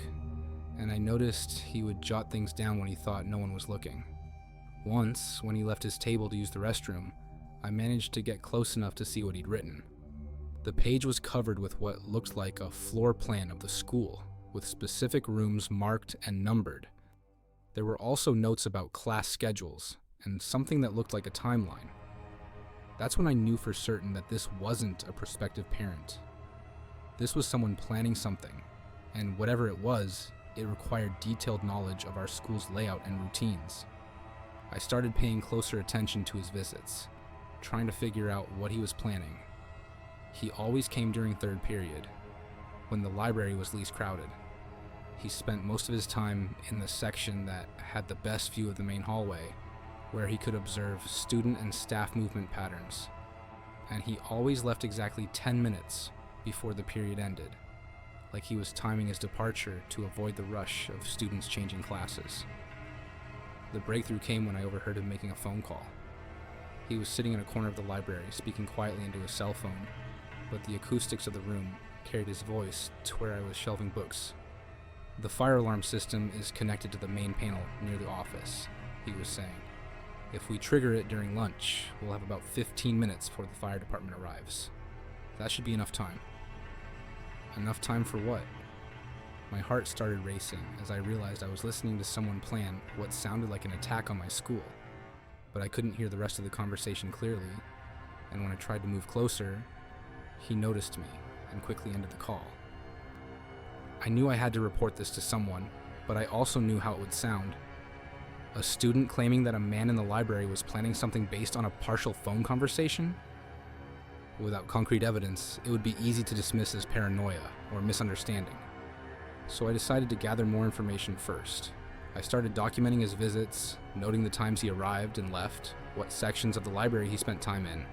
and I noticed he would jot things down when he thought no one was looking. Once, when he left his table to use the restroom, I managed to get close enough to see what he'd written. The page was covered with what looked like a floor plan of the school, with specific rooms marked and numbered. There were also notes about class schedules, and something that looked like a timeline. That's when I knew for certain that this wasn't a prospective parent. This was someone planning something, and whatever it was, it required detailed knowledge of our school's layout and routines. I started paying closer attention to his visits, trying to figure out what he was planning. He always came during third period, when the library was least crowded. He spent most of his time in the section that had the best view of the main hallway, where he could observe student and staff movement patterns. And he always left exactly 10 minutes before the period ended, like he was timing his departure to avoid the rush of students changing classes. The breakthrough came when I overheard him making a phone call. He was sitting in a corner of the library, speaking quietly into his cell phone, but the acoustics of the room carried his voice to where I was shelving books. The fire alarm system is connected to the main panel near the office, he was saying. If we trigger it during lunch, we'll have about 15 minutes before the fire department arrives. That should be enough time. Enough time for what? My heart started racing as I realized I was listening to someone plan what sounded like an attack on my school, but I couldn't hear the rest of the conversation clearly, and when I tried to move closer, he noticed me and quickly ended the call. I knew I had to report this to someone, but I also knew how it would sound. A student claiming that a man in the library was planning something based on a partial phone conversation? Without concrete evidence, it would be easy to dismiss as paranoia or misunderstanding. So I decided to gather more information first. I started documenting his visits, noting the times he arrived and left, what sections of the library he spent time in,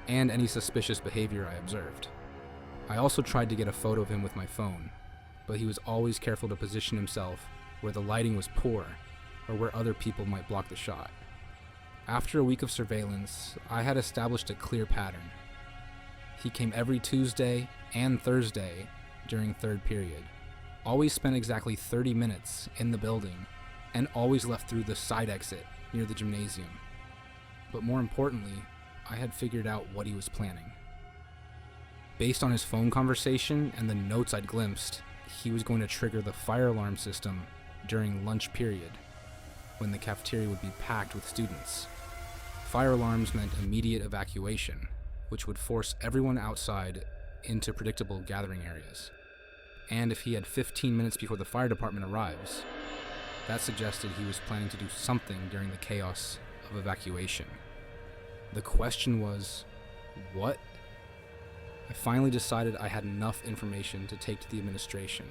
and any suspicious behavior I observed. I also tried to get a photo of him with my phone, but he was always careful to position himself where the lighting was poor or where other people might block the shot. After a week of surveillance, I had established a clear pattern. He came every Tuesday and Thursday during third period, always spent exactly 30 minutes in the building, and always left through the side exit near the gymnasium. But more importantly, I had figured out what he was planning. Based on his phone conversation and the notes I'd glimpsed, he was going to trigger the fire alarm system during lunch period, when the cafeteria would be packed with students. Fire alarms meant immediate evacuation, which would force everyone outside into predictable gathering areas. And if he had 15 minutes before the fire department arrives, that suggested he was planning to do something during the chaos of evacuation. The question was, what? I finally decided I had enough information to take to the administration.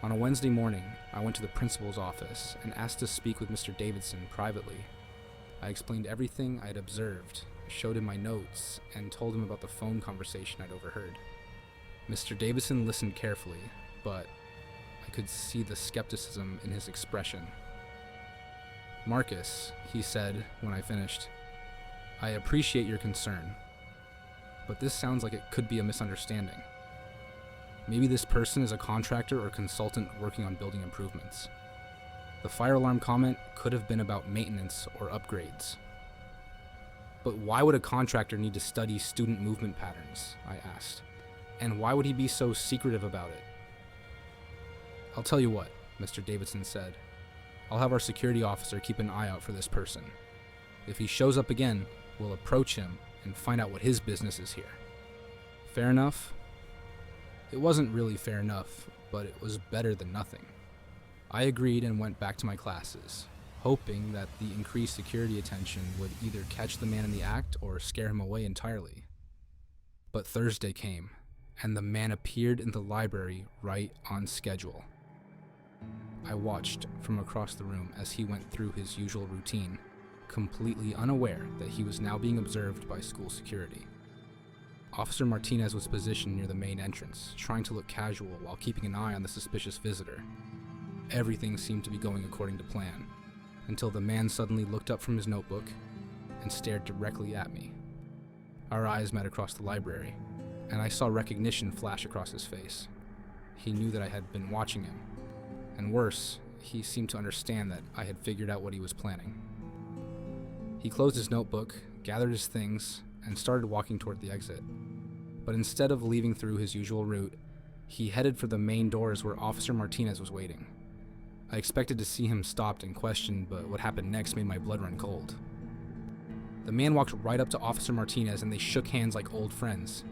On a Wednesday morning, I went to the principal's office and asked to speak with Mr. Davidson privately. I explained everything I had observed, showed him my notes, and told him about the phone conversation I'd overheard. Mr. Davidson listened carefully, but I could see the skepticism in his expression. "Marcus," he said when I finished, "I appreciate your concern, but this sounds like it could be a misunderstanding. Maybe this person is a contractor or consultant working on building improvements. The fire alarm comment could have been about maintenance or upgrades. But why would a contractor need to study student movement patterns?" I asked. "And why would he be so secretive about it?" "I'll tell you what," Mr. Davidson said. "I'll have our security officer keep an eye out for this person. If he shows up again, we'll approach him and find out what his business is here. Fair enough?" It wasn't really fair enough, but it was better than nothing. I agreed and went back to my classes, hoping that the increased security attention would either catch the man in the act or scare him away entirely. But Thursday came, and the man appeared in the library right on schedule. I watched from across the room as he went through his usual routine, completely unaware that he was now being observed by school security. Officer Martinez was positioned near the main entrance, trying to look casual while keeping an eye on the suspicious visitor. Everything seemed to be going according to plan, until the man suddenly looked up from his notebook and stared directly at me. Our eyes met across the library, and I saw recognition flash across his face. He knew that I had been watching him, and worse, he seemed to understand that I had figured out what he was planning. He closed his notebook, gathered his things, and started walking toward the exit. But instead of leaving through his usual route, he headed for the main doors where Officer Martinez was waiting. I expected to see him stopped and questioned, but what happened next made my blood run cold. The man walked right up to Officer Martinez and they shook hands like old friends.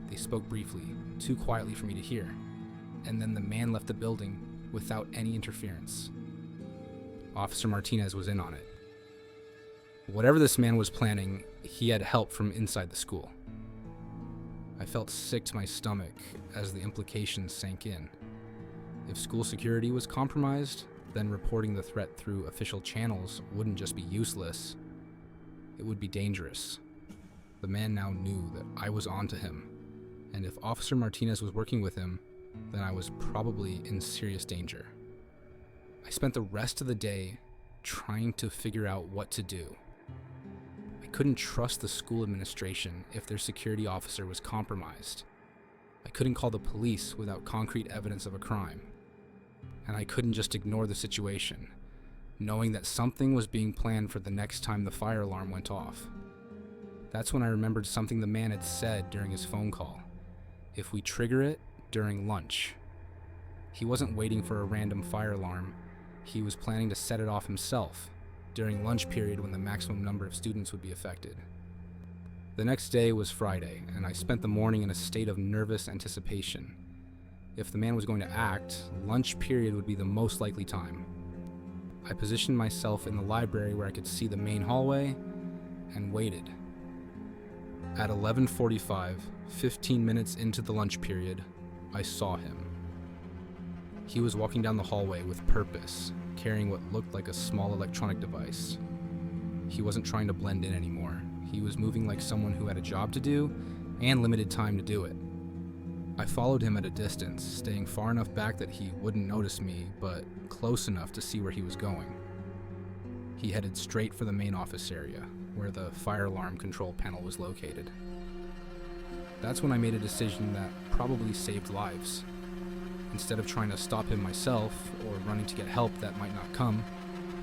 They spoke briefly, too quietly for me to hear, and then the man left the building without any interference. Officer Martinez was in on it. Whatever this man was planning, he had help from inside the school. I felt sick to my stomach as the implications sank in. If school security was compromised, then reporting the threat through official channels wouldn't just be useless, it would be dangerous. The man now knew that I was onto him, and if Officer Martinez was working with him, then I was probably in serious danger. I spent the rest of the day trying to figure out what to do. I couldn't trust the school administration if their security officer was compromised. I couldn't call the police without concrete evidence of a crime. And I couldn't just ignore the situation, knowing that something was being planned for the next time the fire alarm went off. That's when I remembered something the man had said during his phone call. If we trigger it during lunch. He wasn't waiting for a random fire alarm. He was planning to set it off himself during lunch period when the maximum number of students would be affected. The next day was Friday, and I spent the morning in a state of nervous anticipation. If the man was going to act, lunch period would be the most likely time. I positioned myself in the library where I could see the main hallway and waited. At 11:45, 15 minutes into the lunch period, I saw him. He was walking down the hallway with purpose, carrying what looked like a small electronic device. He wasn't trying to blend in anymore. He was moving like someone who had a job to do and limited time to do it. I followed him at a distance, staying far enough back that he wouldn't notice me, but close enough to see where he was going. He headed straight for the main office area, where the fire alarm control panel was located. That's when I made a decision that probably saved lives. Instead of trying to stop him myself, or running to get help that might not come,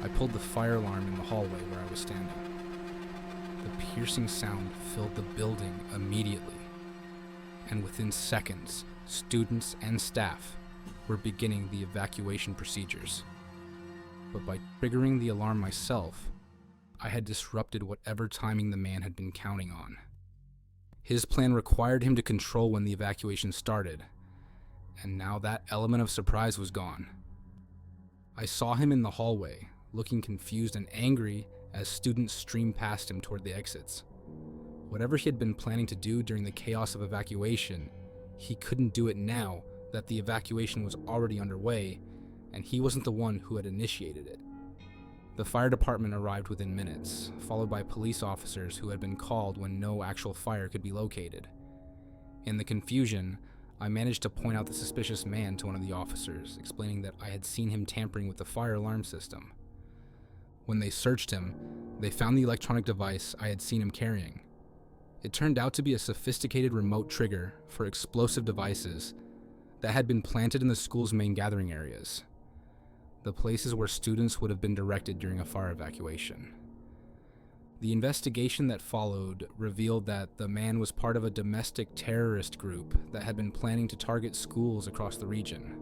I pulled the fire alarm in the hallway where I was standing. The piercing sound filled the building immediately, and within seconds, students and staff were beginning the evacuation procedures. But by triggering the alarm myself, I had disrupted whatever timing the man had been counting on. His plan required him to control when the evacuation started, and now that element of surprise was gone. I saw him in the hallway, looking confused and angry as students streamed past him toward the exits. Whatever he had been planning to do during the chaos of evacuation, he couldn't do it now that the evacuation was already underway, and he wasn't the one who had initiated it. The fire department arrived within minutes, followed by police officers who had been called when no actual fire could be located. In the confusion, I managed to point out the suspicious man to one of the officers, explaining that I had seen him tampering with the fire alarm system. When they searched him, they found the electronic device I had seen him carrying. It turned out to be a sophisticated remote trigger for explosive devices that had been planted in the school's main gathering areas, the places where students would have been directed during a fire evacuation. The investigation that followed revealed that the man was part of a domestic terrorist group that had been planning to target schools across the region.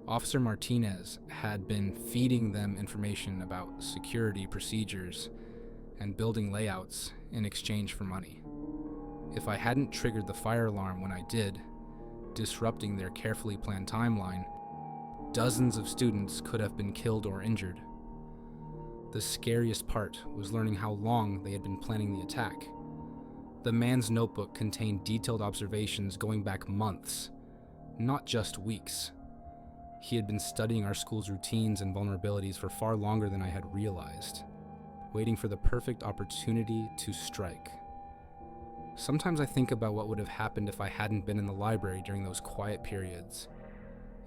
Officer Martinez had been feeding them information about security procedures and building layouts in exchange for money. If I hadn't triggered the fire alarm when I did, disrupting their carefully planned timeline, dozens of students could have been killed or injured. The scariest part was learning how long they had been planning the attack. The man's notebook contained detailed observations going back months, not just weeks. He had been studying our school's routines and vulnerabilities for far longer than I had realized, waiting for the perfect opportunity to strike. Sometimes I think about what would have happened if I hadn't been in the library during those quiet periods,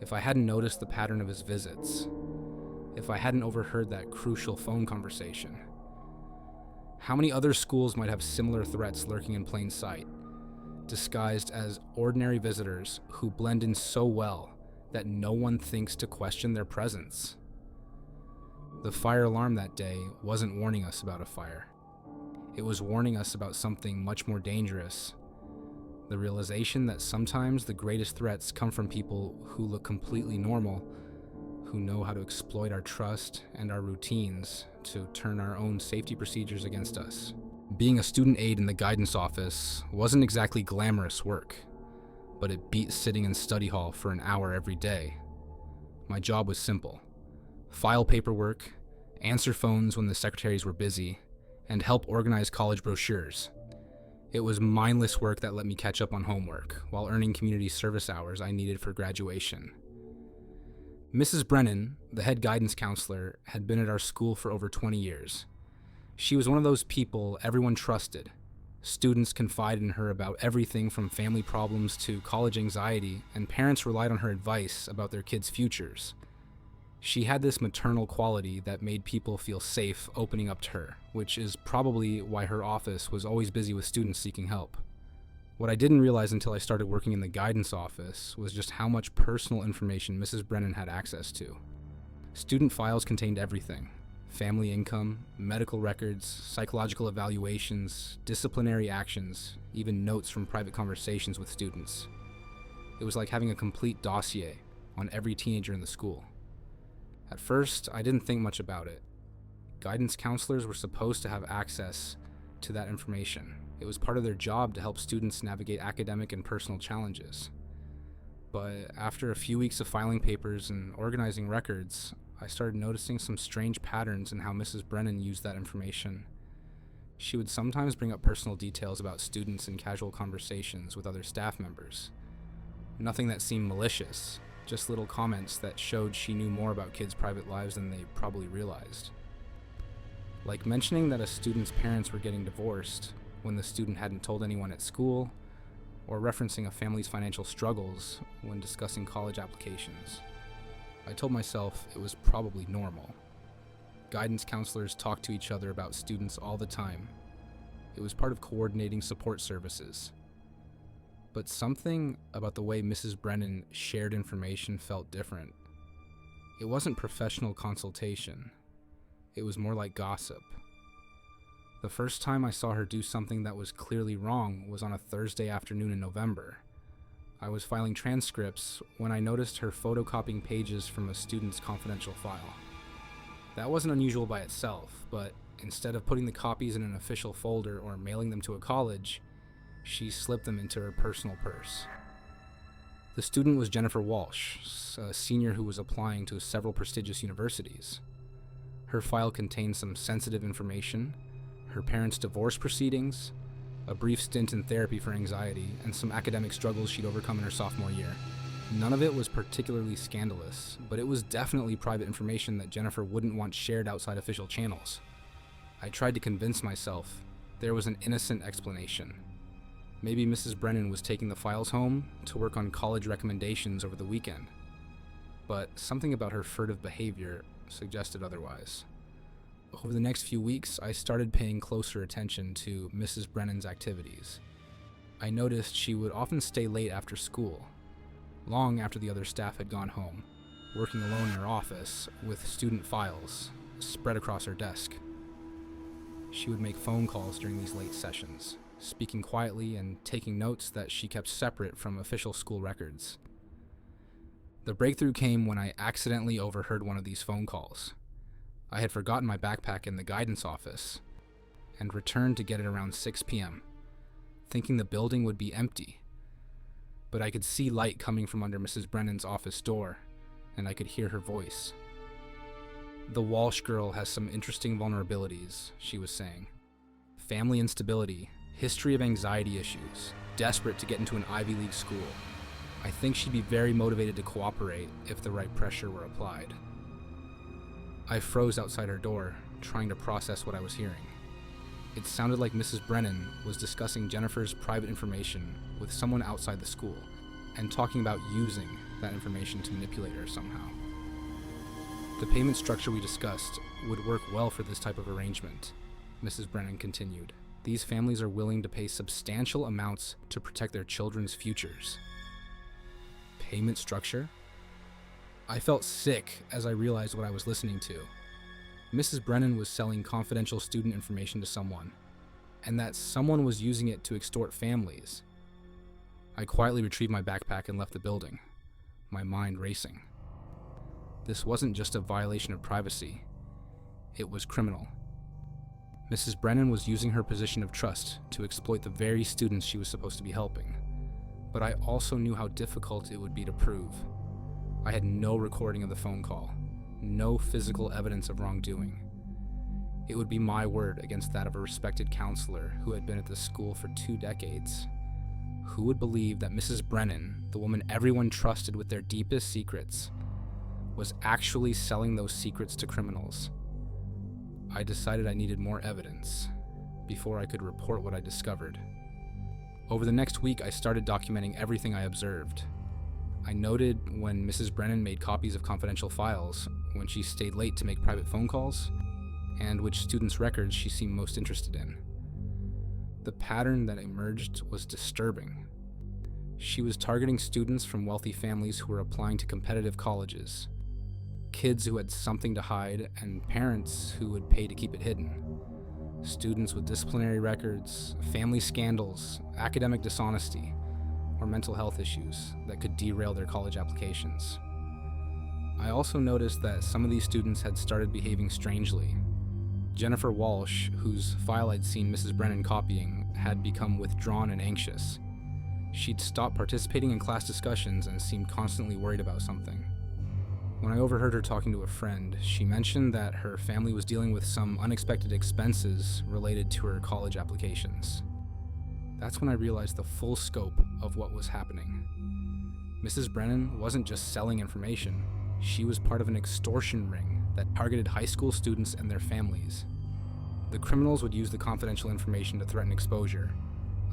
if I hadn't noticed the pattern of his visits, if I hadn't overheard that crucial phone conversation. How many other schools might have similar threats lurking in plain sight, disguised as ordinary visitors who blend in so well that no one thinks to question their presence? The fire alarm that day wasn't warning us about a fire. It was warning us about something much more dangerous. The realization that sometimes the greatest threats come from people who look completely normal, who know how to exploit our trust and our routines to turn our own safety procedures against us. Being a student aide in the guidance office wasn't exactly glamorous work, but it beat sitting in study hall for an hour every day. My job was simple: file paperwork, answer phones when the secretaries were busy, and help organize college brochures. It was mindless work that let me catch up on homework while earning community service hours I needed for graduation. Mrs. Brennan, the head guidance counselor, had been at our school for over 20 years. She was one of those people everyone trusted. Students confided in her about everything from family problems to college anxiety, and parents relied on her advice about their kids' futures. She had this maternal quality that made people feel safe opening up to her, which is probably why her office was always busy with students seeking help. What I didn't realize until I started working in the guidance office was just how much personal information Mrs. Brennan had access to. Student files contained everything: family income, medical records, psychological evaluations, disciplinary actions, even notes from private conversations with students. It was like having a complete dossier on every teenager in the school. At first, I didn't think much about it. Guidance counselors were supposed to have access to that information. It was part of their job to help students navigate academic and personal challenges. But after a few weeks of filing papers and organizing records, I started noticing some strange patterns in how Mrs. Brennan used that information. She would sometimes bring up personal details about students in casual conversations with other staff members. Nothing that seemed malicious, just little comments that showed she knew more about kids' private lives than they probably realized. Like mentioning that a student's parents were getting divorced when the student hadn't told anyone at school, or referencing a family's financial struggles when discussing college applications. I told myself it was probably normal. Guidance counselors talked to each other about students all the time. It was part of coordinating support services. But something about the way Mrs. Brennan shared information felt different. It wasn't professional consultation. It was more like gossip. The first time I saw her do something that was clearly wrong was on a Thursday afternoon in November. I was filing transcripts when I noticed her photocopying pages from a student's confidential file. That wasn't unusual by itself, but instead of putting the copies in an official folder or mailing them to a college, she slipped them into her personal purse. The student was Jennifer Walsh, a senior who was applying to several prestigious universities. Her file contained some sensitive information, her parents' divorce proceedings, a brief stint in therapy for anxiety, and some academic struggles she'd overcome in her sophomore year. None of it was particularly scandalous, but it was definitely private information that Jennifer wouldn't want shared outside official channels. I tried to convince myself there was an innocent explanation. Maybe Mrs. Brennan was taking the files home to work on college recommendations over the weekend. But something about her furtive behavior suggested otherwise. Over the next few weeks, I started paying closer attention to Mrs. Brennan's activities. I noticed she would often stay late after school, long after the other staff had gone home, working alone in her office with student files spread across her desk. She would make phone calls during these late sessions, speaking quietly and taking notes that she kept separate from official school records. The breakthrough came when I accidentally overheard one of these phone calls. I had forgotten my backpack in the guidance office and returned to get it around 6 p.m., thinking the building would be empty. But I could see light coming from under Mrs. Brennan's office door, and I could hear her voice. "The Walsh girl has some interesting vulnerabilities," she was saying. "Family instability, history of anxiety issues, desperate to get into an Ivy League school. I think she'd be very motivated to cooperate if the right pressure were applied." I froze outside her door, trying to process what I was hearing. It sounded like Mrs. Brennan was discussing Jennifer's private information with someone outside the school, and talking about using that information to manipulate her somehow. "The payment structure we discussed would work well for this type of arrangement," Mrs. Brennan continued. "These families are willing to pay substantial amounts to protect their children's futures." Payment structure? I felt sick as I realized what I was listening to. Mrs. Brennan was selling confidential student information to someone, and that someone was using it to extort families. I quietly retrieved my backpack and left the building, my mind racing. This wasn't just a violation of privacy, it was criminal. Mrs. Brennan was using her position of trust to exploit the very students she was supposed to be helping, but I also knew how difficult it would be to prove. I had no recording of the phone call, no physical evidence of wrongdoing. It would be my word against that of a respected counselor who had been at the school for 2 decades. Who would believe that Mrs. Brennan, the woman everyone trusted with their deepest secrets, was actually selling those secrets to criminals? I decided I needed more evidence before I could report what I discovered. Over the next week, I started documenting everything I observed. I noted when Mrs. Brennan made copies of confidential files, when she stayed late to make private phone calls, and which students' records she seemed most interested in. The pattern that emerged was disturbing. She was targeting students from wealthy families who were applying to competitive colleges, kids who had something to hide, and parents who would pay to keep it hidden. Students with disciplinary records, family scandals, academic dishonesty, or mental health issues that could derail their college applications. I also noticed that some of these students had started behaving strangely. Jennifer Walsh, whose file I'd seen Mrs. Brennan copying, had become withdrawn and anxious. She'd stopped participating in class discussions and seemed constantly worried about something. When I overheard her talking to a friend, she mentioned that her family was dealing with some unexpected expenses related to her college applications. That's when I realized the full scope of what was happening. Mrs. Brennan wasn't just selling information, she was part of an extortion ring that targeted high school students and their families. The criminals would use the confidential information to threaten exposure,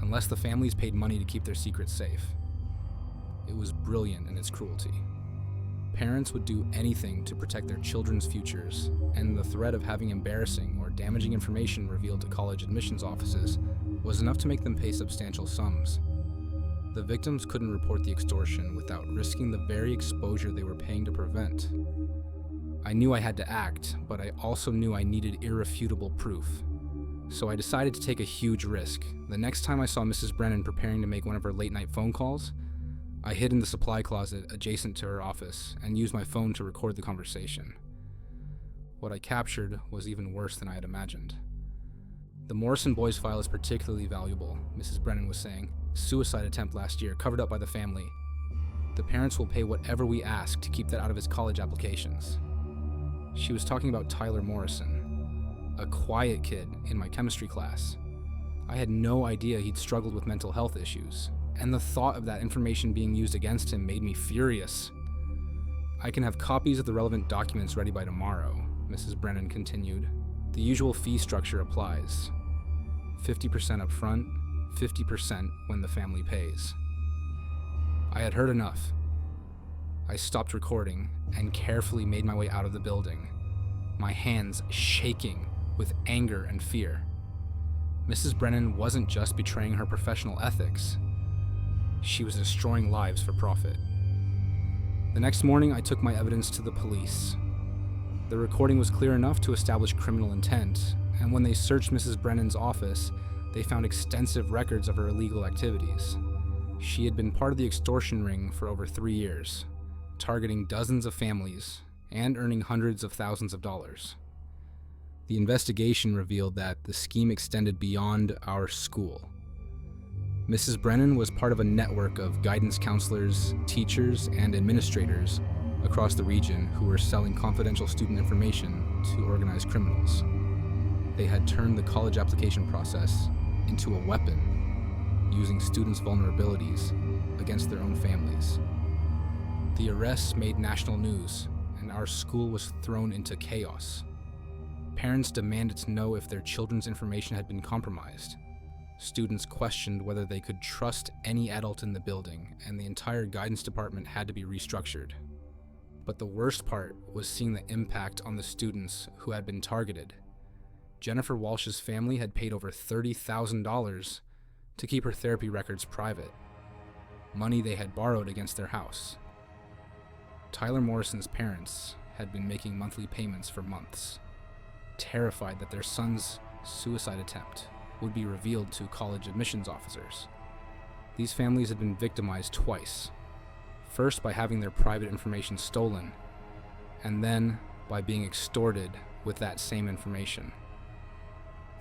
unless the families paid money to keep their secrets safe. It was brilliant in its cruelty. Parents would do anything to protect their children's futures, and the threat of having embarrassing or damaging information revealed to college admissions offices was enough to make them pay substantial sums. The victims couldn't report the extortion without risking the very exposure they were paying to prevent. I knew I had to act, but I also knew I needed irrefutable proof. So I decided to take a huge risk. The next time I saw Mrs. Brennan preparing to make one of her late-night phone calls, I hid in the supply closet adjacent to her office and used my phone to record the conversation. What I captured was even worse than I had imagined. "The Morrison boys file is particularly valuable," Mrs. Brennan was saying. "Suicide attempt last year, covered up by the family. The parents will pay whatever we ask to keep that out of his college applications." She was talking about Tyler Morrison, a quiet kid in my chemistry class. I had no idea he'd struggled with mental health issues, and the thought of that information being used against him made me furious. "I can have copies of the relevant documents ready by tomorrow," Mrs. Brennan continued. "The usual fee structure applies. 50% up front, 50% when the family pays." I had heard enough. I stopped recording and carefully made my way out of the building, my hands shaking with anger and fear. Mrs. Brennan wasn't just betraying her professional ethics. She was destroying lives for profit. The next morning, I took my evidence to the police. The recording was clear enough to establish criminal intent, and when they searched Mrs. Brennan's office, they found extensive records of her illegal activities. She had been part of the extortion ring for over 3 years, targeting dozens of families and earning hundreds of thousands of dollars. The investigation revealed that the scheme extended beyond our school. Mrs. Brennan was part of a network of guidance counselors, teachers, and administrators across the region who were selling confidential student information to organized criminals. They had turned the college application process into a weapon, using students' vulnerabilities against their own families. The arrests made national news, and our school was thrown into chaos. Parents demanded to know if their children's information had been compromised. Students questioned whether they could trust any adult in the building, and the entire guidance department had to be restructured. But the worst part was seeing the impact on the students who had been targeted. Jennifer Walsh's family had paid over $30,000 to keep her therapy records private, money they had borrowed against their house. Tyler Morrison's parents had been making monthly payments for months, terrified that their son's suicide attempt would be revealed to college admissions officers. These families had been victimized twice, first by having their private information stolen, and then by being extorted with that same information.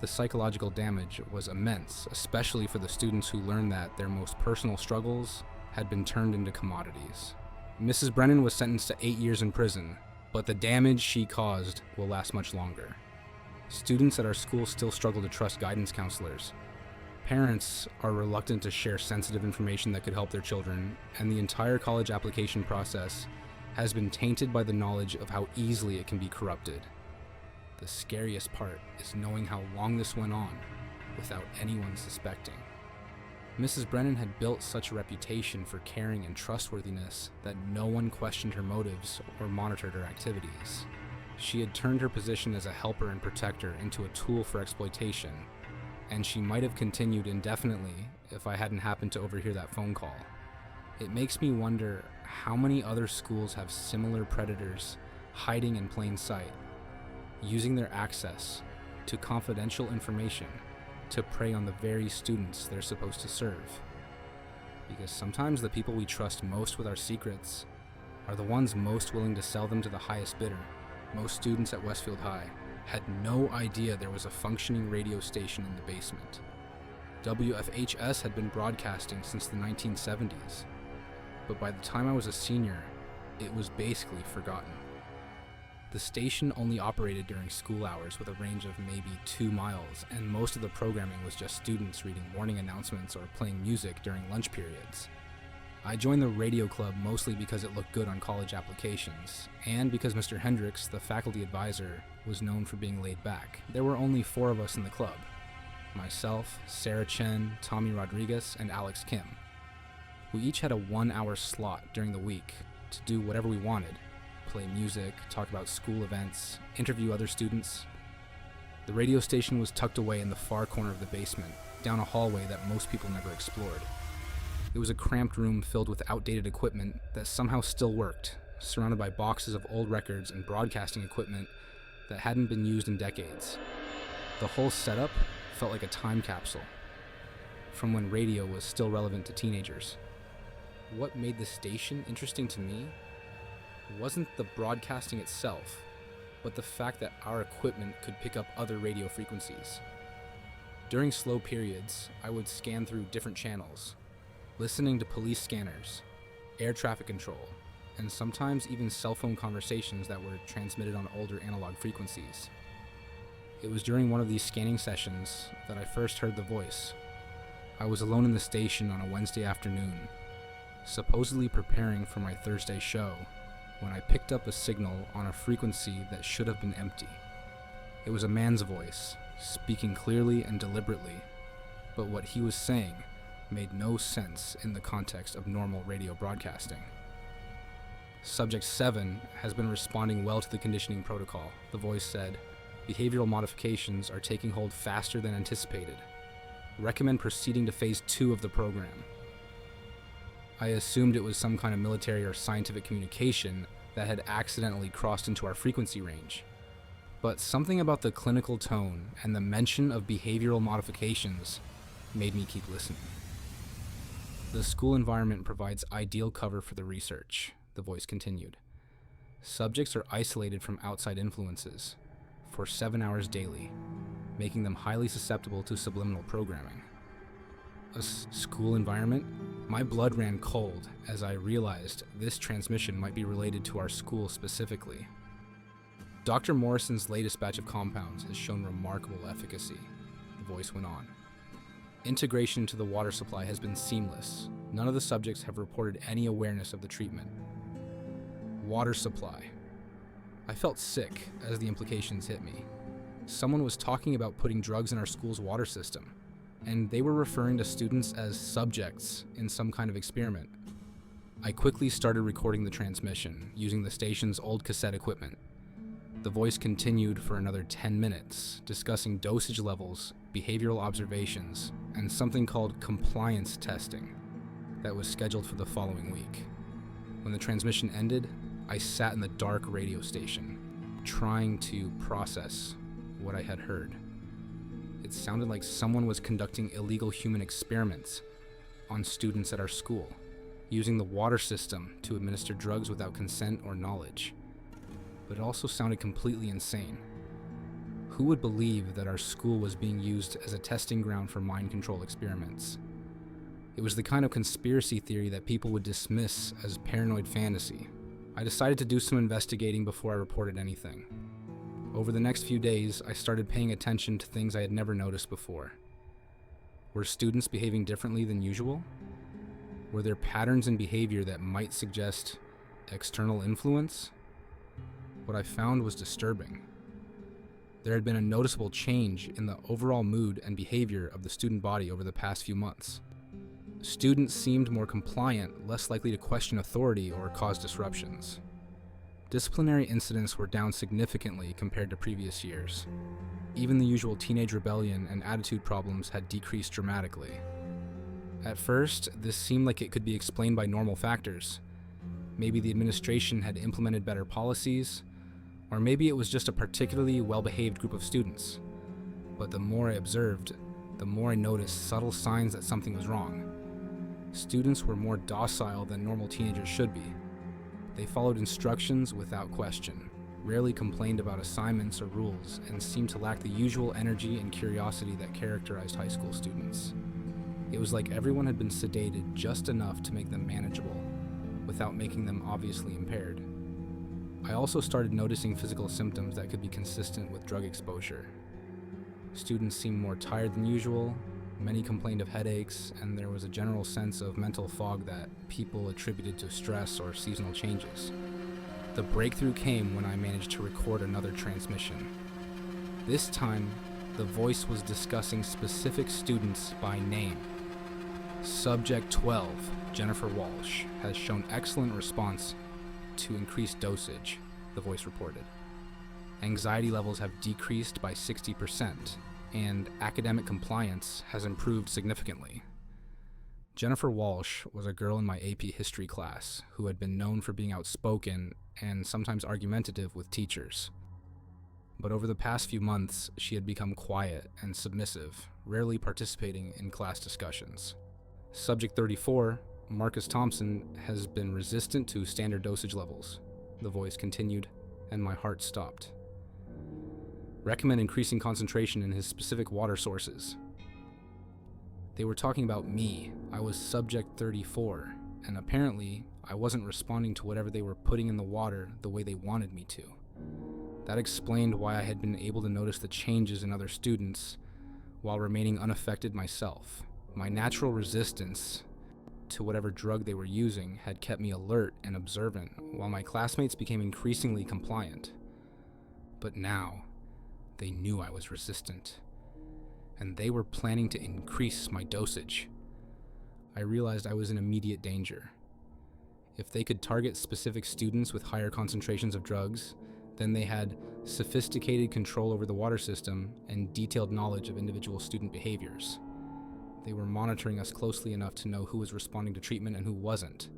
The psychological damage was immense, especially for the students who learned that their most personal struggles had been turned into commodities. Mrs. Brennan was sentenced to 8 years in prison, but the damage she caused will last much longer. Students at our school still struggle to trust guidance counselors. Parents are reluctant to share sensitive information that could help their children, and the entire college application process has been tainted by the knowledge of how easily it can be corrupted. The scariest part is knowing how long this went on without anyone suspecting. Mrs. Brennan had built such a reputation for caring and trustworthiness that no one questioned her motives or monitored her activities. She had turned her position as a helper and protector into a tool for exploitation, and she might have continued indefinitely if I hadn't happened to overhear that phone call. It makes me wonder how many other schools have similar predators hiding in plain sight, using their access to confidential information to prey on the very students they're supposed to serve. Because sometimes the people we trust most with our secrets are the ones most willing to sell them to the highest bidder. Most students at Westfield High had no idea there was a functioning radio station in the basement. WFHS had been broadcasting since the 1970s, but by the time I was a senior, it was basically forgotten. The station only operated during school hours with a range of maybe 2 miles, and most of the programming was just students reading morning announcements or playing music during lunch periods. I joined the radio club mostly because it looked good on college applications, and because Mr. Hendricks, the faculty advisor, was known for being laid back. There were only 4 of us in the club: myself, Sarah Chen, Tommy Rodriguez, and Alex Kim. We each had a 1-hour slot during the week to do whatever we wanted: play music, talk about school events, interview other students. The radio station was tucked away in the far corner of the basement, down a hallway that most people never explored. It was a cramped room filled with outdated equipment that somehow still worked, surrounded by boxes of old records and broadcasting equipment that hadn't been used in decades. The whole setup felt like a time capsule from when radio was still relevant to teenagers. What made the station interesting to me wasn't the broadcasting itself, but the fact that our equipment could pick up other radio frequencies. During slow periods, I would scan through different channels, listening to police scanners, air traffic control, and sometimes even cell phone conversations that were transmitted on older analog frequencies. It was during one of these scanning sessions that I first heard the voice. I was alone in the station on a Wednesday afternoon, supposedly preparing for my Thursday show, when I picked up a signal on a frequency that should have been empty. It was a man's voice, speaking clearly and deliberately, but what he was saying made no sense in the context of normal radio broadcasting. Subject 7 has been responding well to the conditioning protocol, the voice said. Behavioral modifications are taking hold faster than anticipated. Recommend proceeding to phase 2 of the program. I assumed it was some kind of military or scientific communication that had accidentally crossed into our frequency range. But something about the clinical tone and the mention of behavioral modifications made me keep listening. The school environment provides ideal cover for the research, the voice continued. Subjects are isolated from outside influences for 7 hours daily, making them highly susceptible to subliminal programming. A school environment? My blood ran cold as I realized this transmission might be related to our school specifically. Dr. Morrison's latest batch of compounds has shown remarkable efficacy, the voice went on. Integration into the water supply has been seamless. None of the subjects have reported any awareness of the treatment. Water supply. I felt sick as the implications hit me. Someone was talking about putting drugs in our school's water system, and they were referring to students as subjects in some kind of experiment. I quickly started recording the transmission, using the station's old cassette equipment. The voice continued for another 10 minutes, discussing dosage levels, behavioral observations, and something called compliance testing that was scheduled for the following week. When the transmission ended, I sat in the dark radio station, trying to process what I had heard. It sounded like someone was conducting illegal human experiments on students at our school, using the water system to administer drugs without consent or knowledge. But it also sounded completely insane. Who would believe that our school was being used as a testing ground for mind control experiments? It was the kind of conspiracy theory that people would dismiss as paranoid fantasy. I decided to do some investigating before I reported anything. Over the next few days, I started paying attention to things I had never noticed before. Were students behaving differently than usual? Were there patterns in behavior that might suggest external influence? What I found was disturbing. There had been a noticeable change in the overall mood and behavior of the student body over the past few months. Students seemed more compliant, less likely to question authority or cause disruptions. Disciplinary incidents were down significantly compared to previous years. Even the usual teenage rebellion and attitude problems had decreased dramatically. At first, this seemed like it could be explained by normal factors. Maybe the administration had implemented better policies, or maybe it was just a particularly well-behaved group of students. But the more I observed, the more I noticed subtle signs that something was wrong. Students were more docile than normal teenagers should be. They followed instructions without question, rarely complained about assignments or rules, and seemed to lack the usual energy and curiosity that characterized high school students. It was like everyone had been sedated just enough to make them manageable, without making them obviously impaired. I also started noticing physical symptoms that could be consistent with drug exposure. Students seemed more tired than usual, many complained of headaches, and there was a general sense of mental fog that people attributed to stress or seasonal changes. The breakthrough came when I managed to record another transmission. This time, the voice was discussing specific students by name. Subject 12, Jennifer Walsh, has shown excellent response to increased dosage, the voice reported. Anxiety levels have decreased by 60%, and academic compliance has improved significantly. Jennifer Walsh was a girl in my AP history class who had been known for being outspoken and sometimes argumentative with teachers. But over the past few months, she had become quiet and submissive, rarely participating in class discussions. Subject 34, Marcus Thompson, has been resistant to standard dosage levels, the voice continued, and my heart stopped. Recommend increasing concentration in his specific water sources. They were talking about me. I was subject 34, and apparently I wasn't responding to whatever they were putting in the water the way they wanted me to. That explained why I had been able to notice the changes in other students while remaining unaffected myself. My natural resistance to whatever drug they were using had kept me alert and observant, while my classmates became increasingly compliant. But now, they knew I was resistant, and they were planning to increase my dosage. I realized I was in immediate danger. If they could target specific students with higher concentrations of drugs, then they had sophisticated control over the water system and detailed knowledge of individual student behaviors. They were monitoring us closely enough to know who was responding to treatment and who wasn't.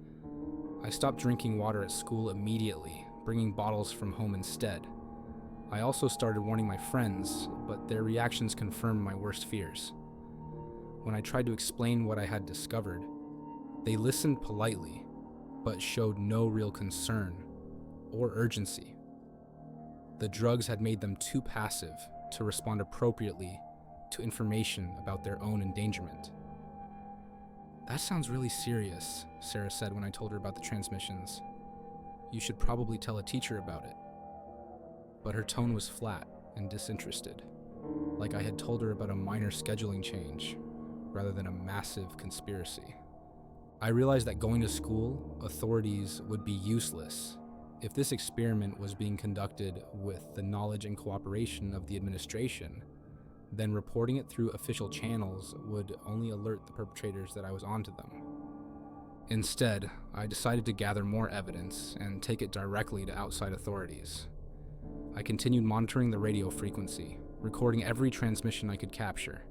I stopped drinking water at school immediately, bringing bottles from home instead. I also started warning my friends, but their reactions confirmed my worst fears. When I tried to explain what I had discovered, they listened politely, but showed no real concern or urgency. The drugs had made them too passive to respond appropriately to information about their own endangerment. That sounds really serious, Sarah said when I told her about the transmissions. You should probably tell a teacher about it. But her tone was flat and disinterested, like I had told her about a minor scheduling change rather than a massive conspiracy. I realized that going to school, authorities would be useless. If this experiment was being conducted with the knowledge and cooperation of the administration, then reporting it through official channels would only alert the perpetrators that I was onto them. Instead, I decided to gather more evidence and take it directly to outside authorities. I continued monitoring the radio frequency, recording every transmission I could capture.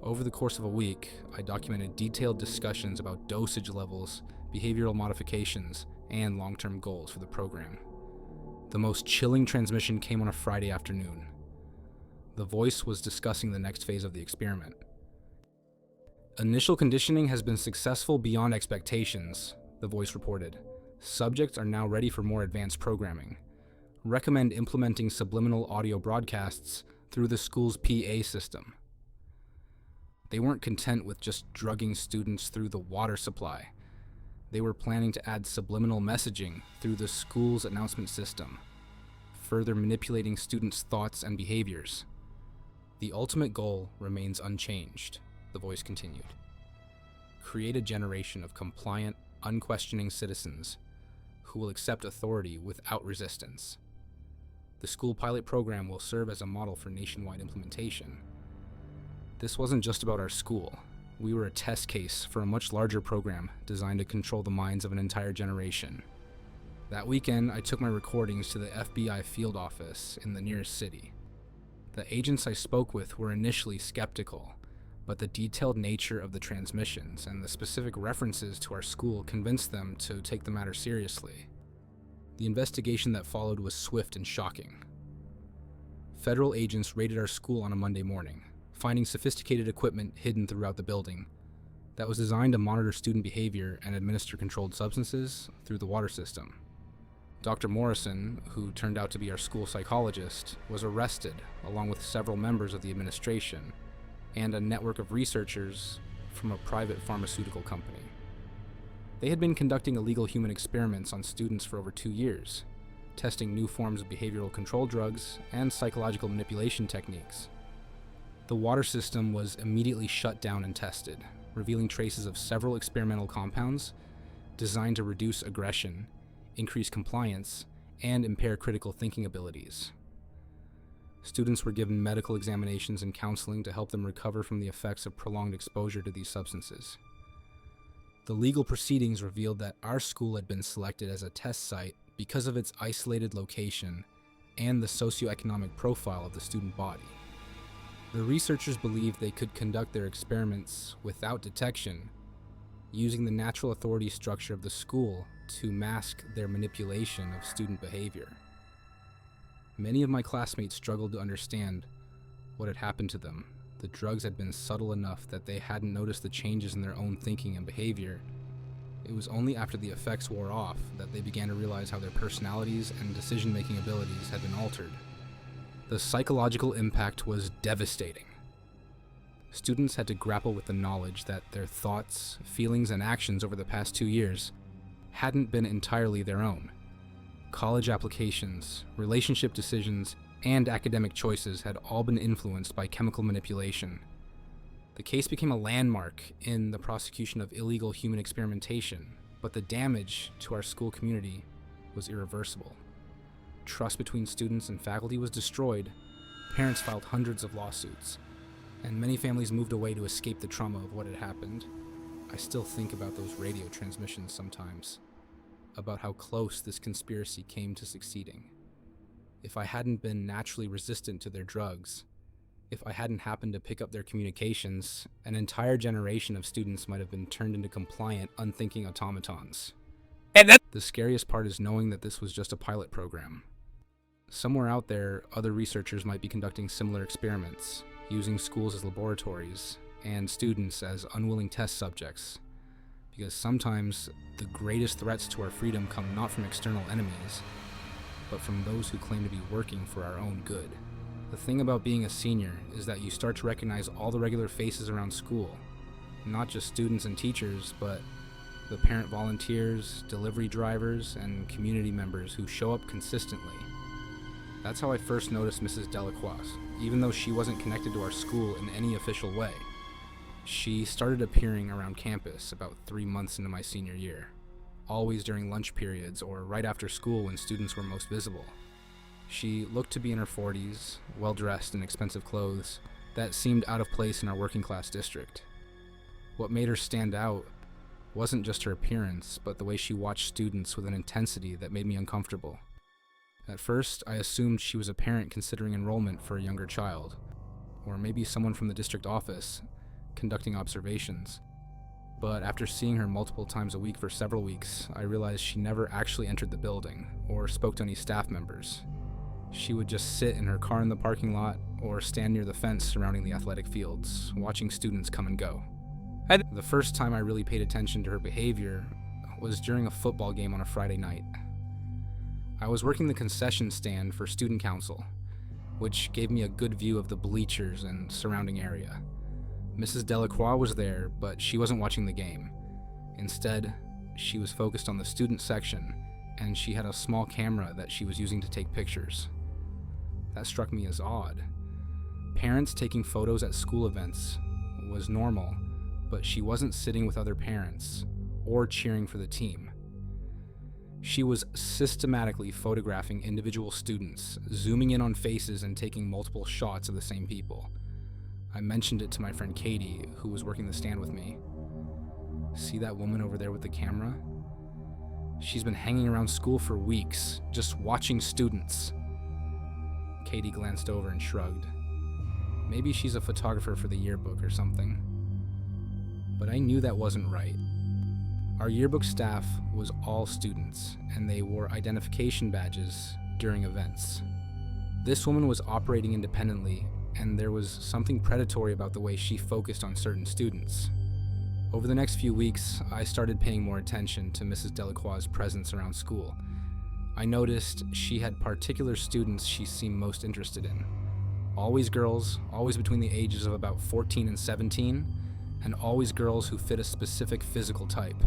Over the course of a week, I documented detailed discussions about dosage levels, behavioral modifications, and long-term goals for the program. The most chilling transmission came on a Friday afternoon. The voice was discussing the next phase of the experiment. Initial conditioning has been successful beyond expectations, the voice reported. Subjects are now ready for more advanced programming. Recommend implementing subliminal audio broadcasts through the school's PA system. They weren't content with just drugging students through the water supply. They were planning to add subliminal messaging through the school's announcement system, further manipulating students' thoughts and behaviors. The ultimate goal remains unchanged, the voice continued. Create a generation of compliant, unquestioning citizens who will accept authority without resistance. The school pilot program will serve as a model for nationwide implementation. This wasn't just about our school. We were a test case for a much larger program designed to control the minds of an entire generation. That weekend, I took my recordings to the FBI field office in the nearest city. The agents I spoke with were initially skeptical, but the detailed nature of the transmissions and the specific references to our school convinced them to take the matter seriously. The investigation that followed was swift and shocking. Federal agents raided our school on a Monday morning, finding sophisticated equipment hidden throughout the building that was designed to monitor student behavior and administer controlled substances through the water system. Dr. Morrison, who turned out to be our school psychologist, was arrested along with several members of the administration and a network of researchers from a private pharmaceutical company. They had been conducting illegal human experiments on students for over 2 years, testing new forms of behavioral control drugs and psychological manipulation techniques. The water system was immediately shut down and tested, revealing traces of several experimental compounds designed to reduce aggression, increase compliance, and impair critical thinking abilities. Students were given medical examinations and counseling to help them recover from the effects of prolonged exposure to these substances. The legal proceedings revealed that our school had been selected as a test site because of its isolated location and the socioeconomic profile of the student body. The researchers believed they could conduct their experiments without detection, using the natural authority structure of the school to mask their manipulation of student behavior. Many of my classmates struggled to understand what had happened to them. The drugs had been subtle enough that they hadn't noticed the changes in their own thinking and behavior. It was only after the effects wore off that they began to realize how their personalities and decision-making abilities had been altered. The psychological impact was devastating. Students had to grapple with the knowledge that their thoughts, feelings, and actions over the past 2 years hadn't been entirely their own. College applications, relationship decisions, and academic choices had all been influenced by chemical manipulation. The case became a landmark in the prosecution of illegal human experimentation, but the damage to our school community was irreversible. Trust between students and faculty was destroyed, parents filed hundreds of lawsuits, and many families moved away to escape the trauma of what had happened. I still think about those radio transmissions sometimes, about how close this conspiracy came to succeeding. If I hadn't been naturally resistant to their drugs, if I hadn't happened to pick up their communications, an entire generation of students might have been turned into compliant, unthinking automatons. The scariest part is knowing that this was just a pilot program. Somewhere out there, other researchers might be conducting similar experiments, using schools as laboratories and students as unwilling test subjects. Because sometimes the greatest threats to our freedom come not from external enemies, but from those who claim to be working for our own good. The thing about being a senior is that you start to recognize all the regular faces around school, not just students and teachers, but the parent volunteers, delivery drivers, and community members who show up consistently. That's how I first noticed Mrs. Delacroix, even though she wasn't connected to our school in any official way. She started appearing around campus about 3 months into my senior year, always during lunch periods or right after school when students were most visible. She looked to be in her 40s, well-dressed in expensive clothes that seemed out of place in our working-class district. What made her stand out wasn't just her appearance, but the way she watched students with an intensity that made me uncomfortable. At first, I assumed she was a parent considering enrollment for a younger child, or maybe someone from the district office conducting observations. But after seeing her multiple times a week for several weeks, I realized she never actually entered the building or spoke to any staff members. She would just sit in her car in the parking lot or stand near the fence surrounding the athletic fields, watching students come and go. The first time I really paid attention to her behavior was during a football game on a Friday night. I was working the concession stand for student council, which gave me a good view of the bleachers and surrounding area. Mrs. Delacroix was there, but she wasn't watching the game. Instead, she was focused on the student section, and she had a small camera that she was using to take pictures. That struck me as odd. Parents taking photos at school events was normal, but she wasn't sitting with other parents or cheering for the team. She was systematically photographing individual students, zooming in on faces and taking multiple shots of the same people. I mentioned it to my friend Katie, who was working the stand with me. See that woman over there with the camera? She's been hanging around school for weeks, just watching students. Katie glanced over and shrugged. Maybe she's a photographer for the yearbook or something. But I knew that wasn't right. Our yearbook staff was all students, and they wore identification badges during events. This woman was operating independently, and there was something predatory about the way she focused on certain students. Over the next few weeks, I started paying more attention to Mrs. Delacroix's presence around school. I noticed she had particular students she seemed most interested in. Always girls, always between the ages of about 14 and 17, and always girls who fit a specific physical type.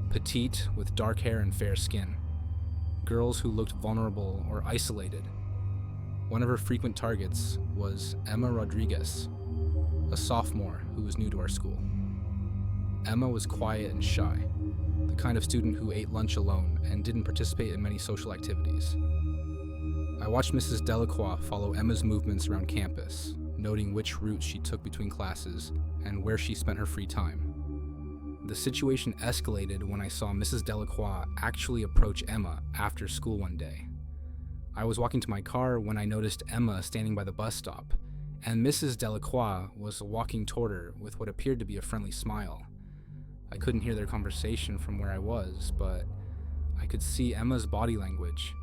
Petite, with dark hair and fair skin. girls who looked vulnerable or isolated. One of her frequent targets was Emma Rodriguez, a sophomore who was new to our school. Emma was quiet and shy, the kind of student who ate lunch alone and didn't participate in many social activities. I watched Mrs. Delacroix follow Emma's movements around campus, noting which routes she took between classes and where she spent her free time. The situation escalated when I saw Mrs. Delacroix actually approach Emma after school one day. I was walking to my car when I noticed Emma standing by the bus stop, and Mrs. Delacroix was walking toward her with what appeared to be a friendly smile. I couldn't hear their conversation from where I was, but I could see Emma's body language.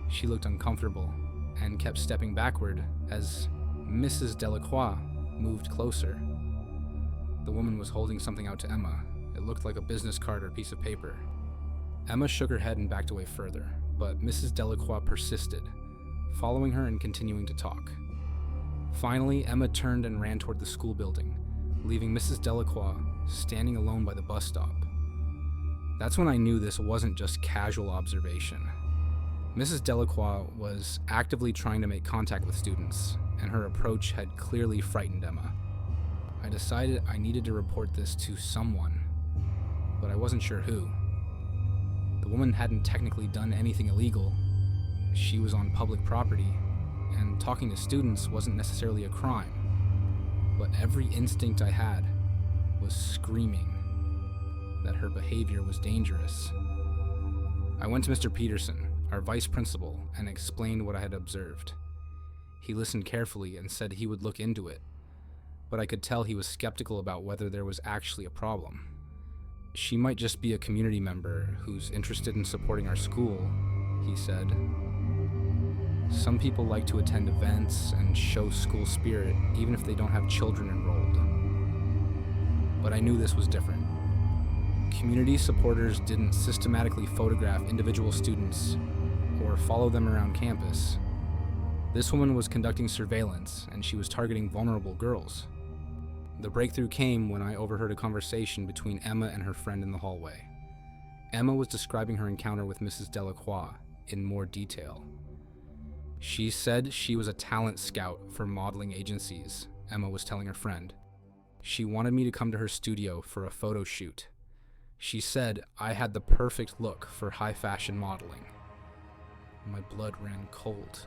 She looked uncomfortable and kept stepping backward as Mrs. Delacroix moved closer. The woman was holding something out to Emma. It looked like a business card or piece of paper. Emma shook her head and backed away further, but Mrs. Delacroix persisted, following her and continuing to talk. Finally, Emma turned and ran toward the school building, leaving Mrs. Delacroix standing alone by the bus stop. That's when I knew this wasn't just casual observation. Mrs. Delacroix was actively trying to make contact with students, and her approach had clearly frightened Emma. I decided I needed to report this to someone, but I wasn't sure who. The woman hadn't technically done anything illegal. She was on public property, and talking to students wasn't necessarily a crime. But every instinct I had was screaming that her behavior was dangerous. I went to Mr. Peterson, our vice principal, and explained what I had observed. He listened carefully and said he would look into it, but I could tell he was skeptical about whether there was actually a problem. She might just be a community member who's interested in supporting our school, he said. Some people like to attend events and show school spirit even if they don't have children enrolled. But I knew this was different. Community supporters didn't systematically photograph individual students or follow them around campus. This woman was conducting surveillance, and she was targeting vulnerable girls. The breakthrough came when I overheard a conversation between Emma and her friend in the hallway. Emma was describing her encounter with Mrs. Delacroix in more detail. She said she was a talent scout for modeling agencies, Emma was telling her friend. She wanted me to come to her studio for a photo shoot. She said I had the perfect look for high fashion modeling. My blood ran cold.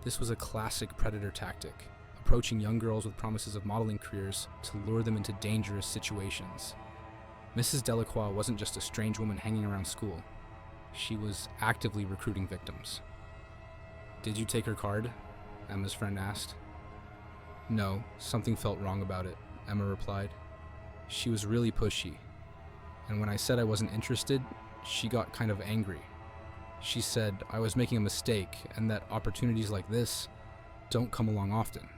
This was a classic predator tactic, approaching young girls with promises of modeling careers to lure them into dangerous situations. Mrs. Delacroix wasn't just a strange woman hanging around school. She was actively recruiting victims. "Did you take her card?" Emma's friend asked. "No, something felt wrong about it," Emma replied. "She was really pushy, and when I said I wasn't interested, she got kind of angry. She said I was making a mistake and that opportunities like this don't come along often.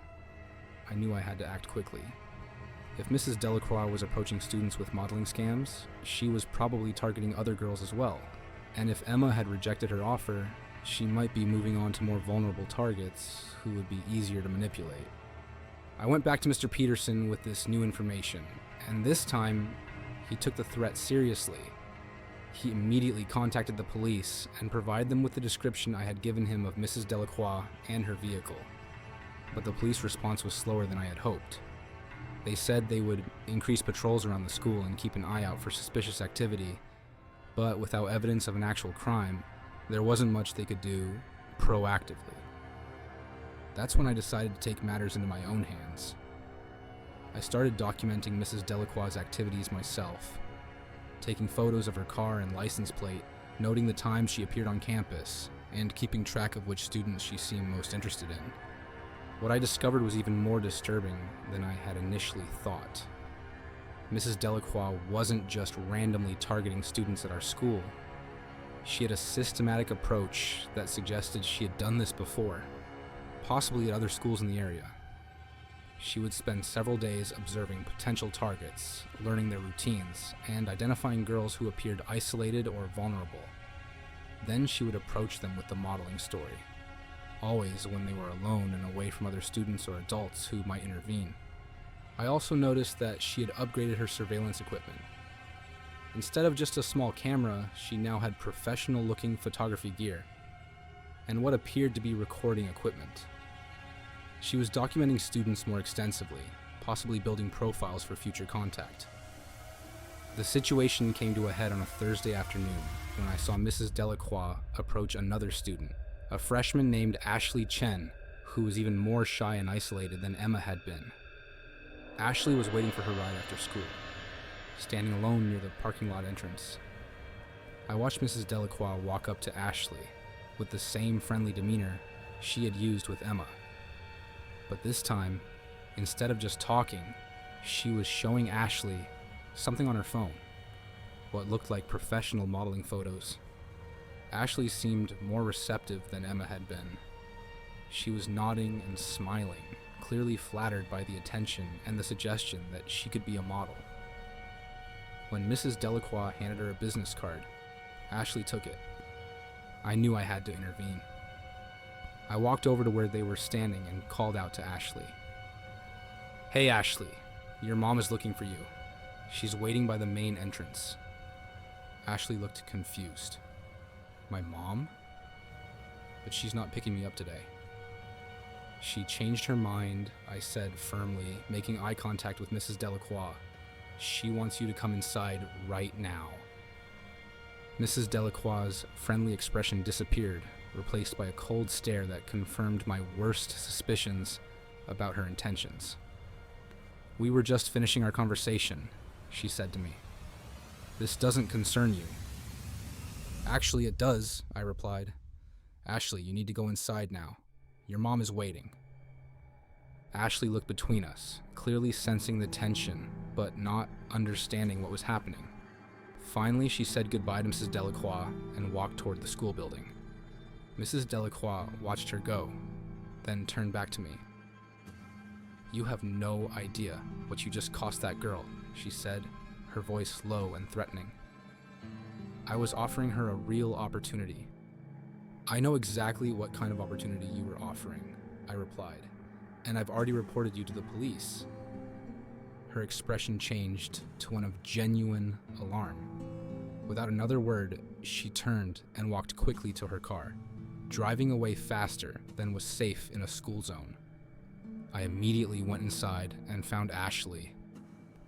I knew I had to act quickly. If Mrs. Delacroix was approaching students with modeling scams, she was probably targeting other girls as well. And if Emma had rejected her offer, she might be moving on to more vulnerable targets who would be easier to manipulate. I went back to Mr. Peterson with this new information, and this time, he took the threat seriously. He immediately contacted the police and provided them with the description I had given him of Mrs. Delacroix and her vehicle. But the police response was slower than I had hoped. They said they would increase patrols around the school and keep an eye out for suspicious activity, but without evidence of an actual crime, there wasn't much they could do proactively. That's when I decided to take matters into my own hands. I started documenting Mrs. Delacroix's activities myself, taking photos of her car and license plate, noting the times she appeared on campus, and keeping track of which students she seemed most interested in. What I discovered was even more disturbing than I had initially thought. Mrs. Delacroix wasn't just randomly targeting students at our school. She had a systematic approach that suggested she had done this before, possibly at other schools in the area. She would spend several days observing potential targets, learning their routines, and identifying girls who appeared isolated or vulnerable. Then she would approach them with the modeling story, always when they were alone and away from other students or adults who might intervene. I also noticed that she had upgraded her surveillance equipment. Instead of just a small camera, she now had professional-looking photography gear and what appeared to be recording equipment. She was documenting students more extensively, possibly building profiles for future contact. The situation came to a head on a Thursday afternoon when I saw Mrs. Delacroix approach another student, a freshman named Ashley Chen, who was even more shy and isolated than Emma had been. Ashley was waiting for her ride after school, standing alone near the parking lot entrance. I watched Mrs. Delacroix walk up to Ashley with the same friendly demeanor she had used with Emma. But this time, instead of just talking, she was showing Ashley something on her phone, what looked like professional modeling photos. Ashley seemed more receptive than Emma had been. She was nodding and smiling, clearly flattered by the attention and the suggestion that she could be a model. When Mrs. Delacroix handed her a business card, Ashley took it. I knew I had to intervene. I walked over to where they were standing and called out to Ashley. "Hey Ashley, your mom is looking for you. She's waiting by the main entrance." Ashley looked confused. "My mom? But she's not picking me up today." "She changed her mind," I said firmly, making eye contact with Mrs. Delacroix. "She wants you to come inside right now." Mrs. Delacroix's friendly expression disappeared, replaced by a cold stare that confirmed my worst suspicions about her intentions. "We were just finishing our conversation," she said to me. "This doesn't concern you." "Actually, it does," I replied. "Ashley, you need to go inside now. Your mom is waiting." Ashley looked between us, clearly sensing the tension, but not understanding what was happening. Finally, she said goodbye to Mrs. Delacroix and walked toward the school building. Mrs. Delacroix watched her go, then turned back to me. "You have no idea what you just cost that girl," she said, her voice low and threatening. I was offering her a real opportunity. "I know exactly what kind of opportunity you were offering," I replied, "and I've already reported you to the police." Her expression changed to one of genuine alarm. Without another word, she turned and walked quickly to her car, driving away faster than was safe in a school zone. I immediately went inside and found Ashley,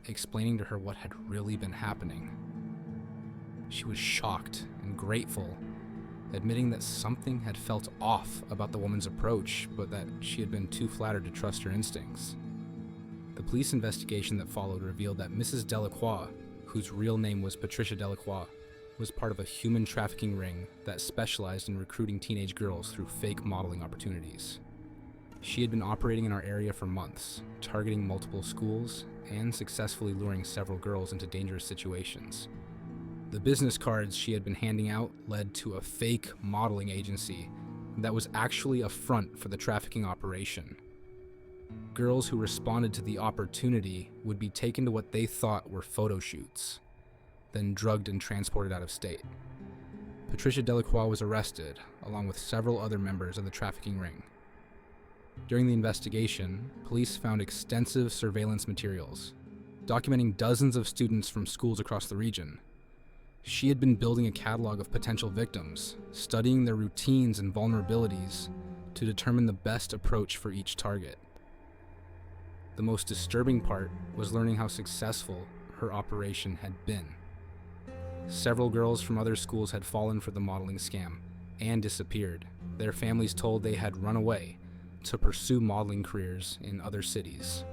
explaining to her what had really been happening. She was shocked and grateful, admitting that something had felt off about the woman's approach, but that she had been too flattered to trust her instincts. The police investigation that followed revealed that Mrs. Delacroix, whose real name was Patricia Delacroix, was part of a human trafficking ring that specialized in recruiting teenage girls through fake modeling opportunities. She had been operating in our area for months, targeting multiple schools and successfully luring several girls into dangerous situations. The business cards she had been handing out led to a fake modeling agency that was actually a front for the trafficking operation. Girls who responded to the opportunity would be taken to what they thought were photo shoots, then drugged and transported out of state. Patricia Delacroix was arrested, along with several other members of the trafficking ring. During the investigation, police found extensive surveillance materials, documenting dozens of students from schools across the region. She had been building a catalog of potential victims, studying their routines and vulnerabilities to determine the best approach for each target. The most disturbing part was learning how successful her operation had been. Several girls from other schools had fallen for the modeling scam and disappeared. Their families told they had run away to pursue modeling careers in other cities.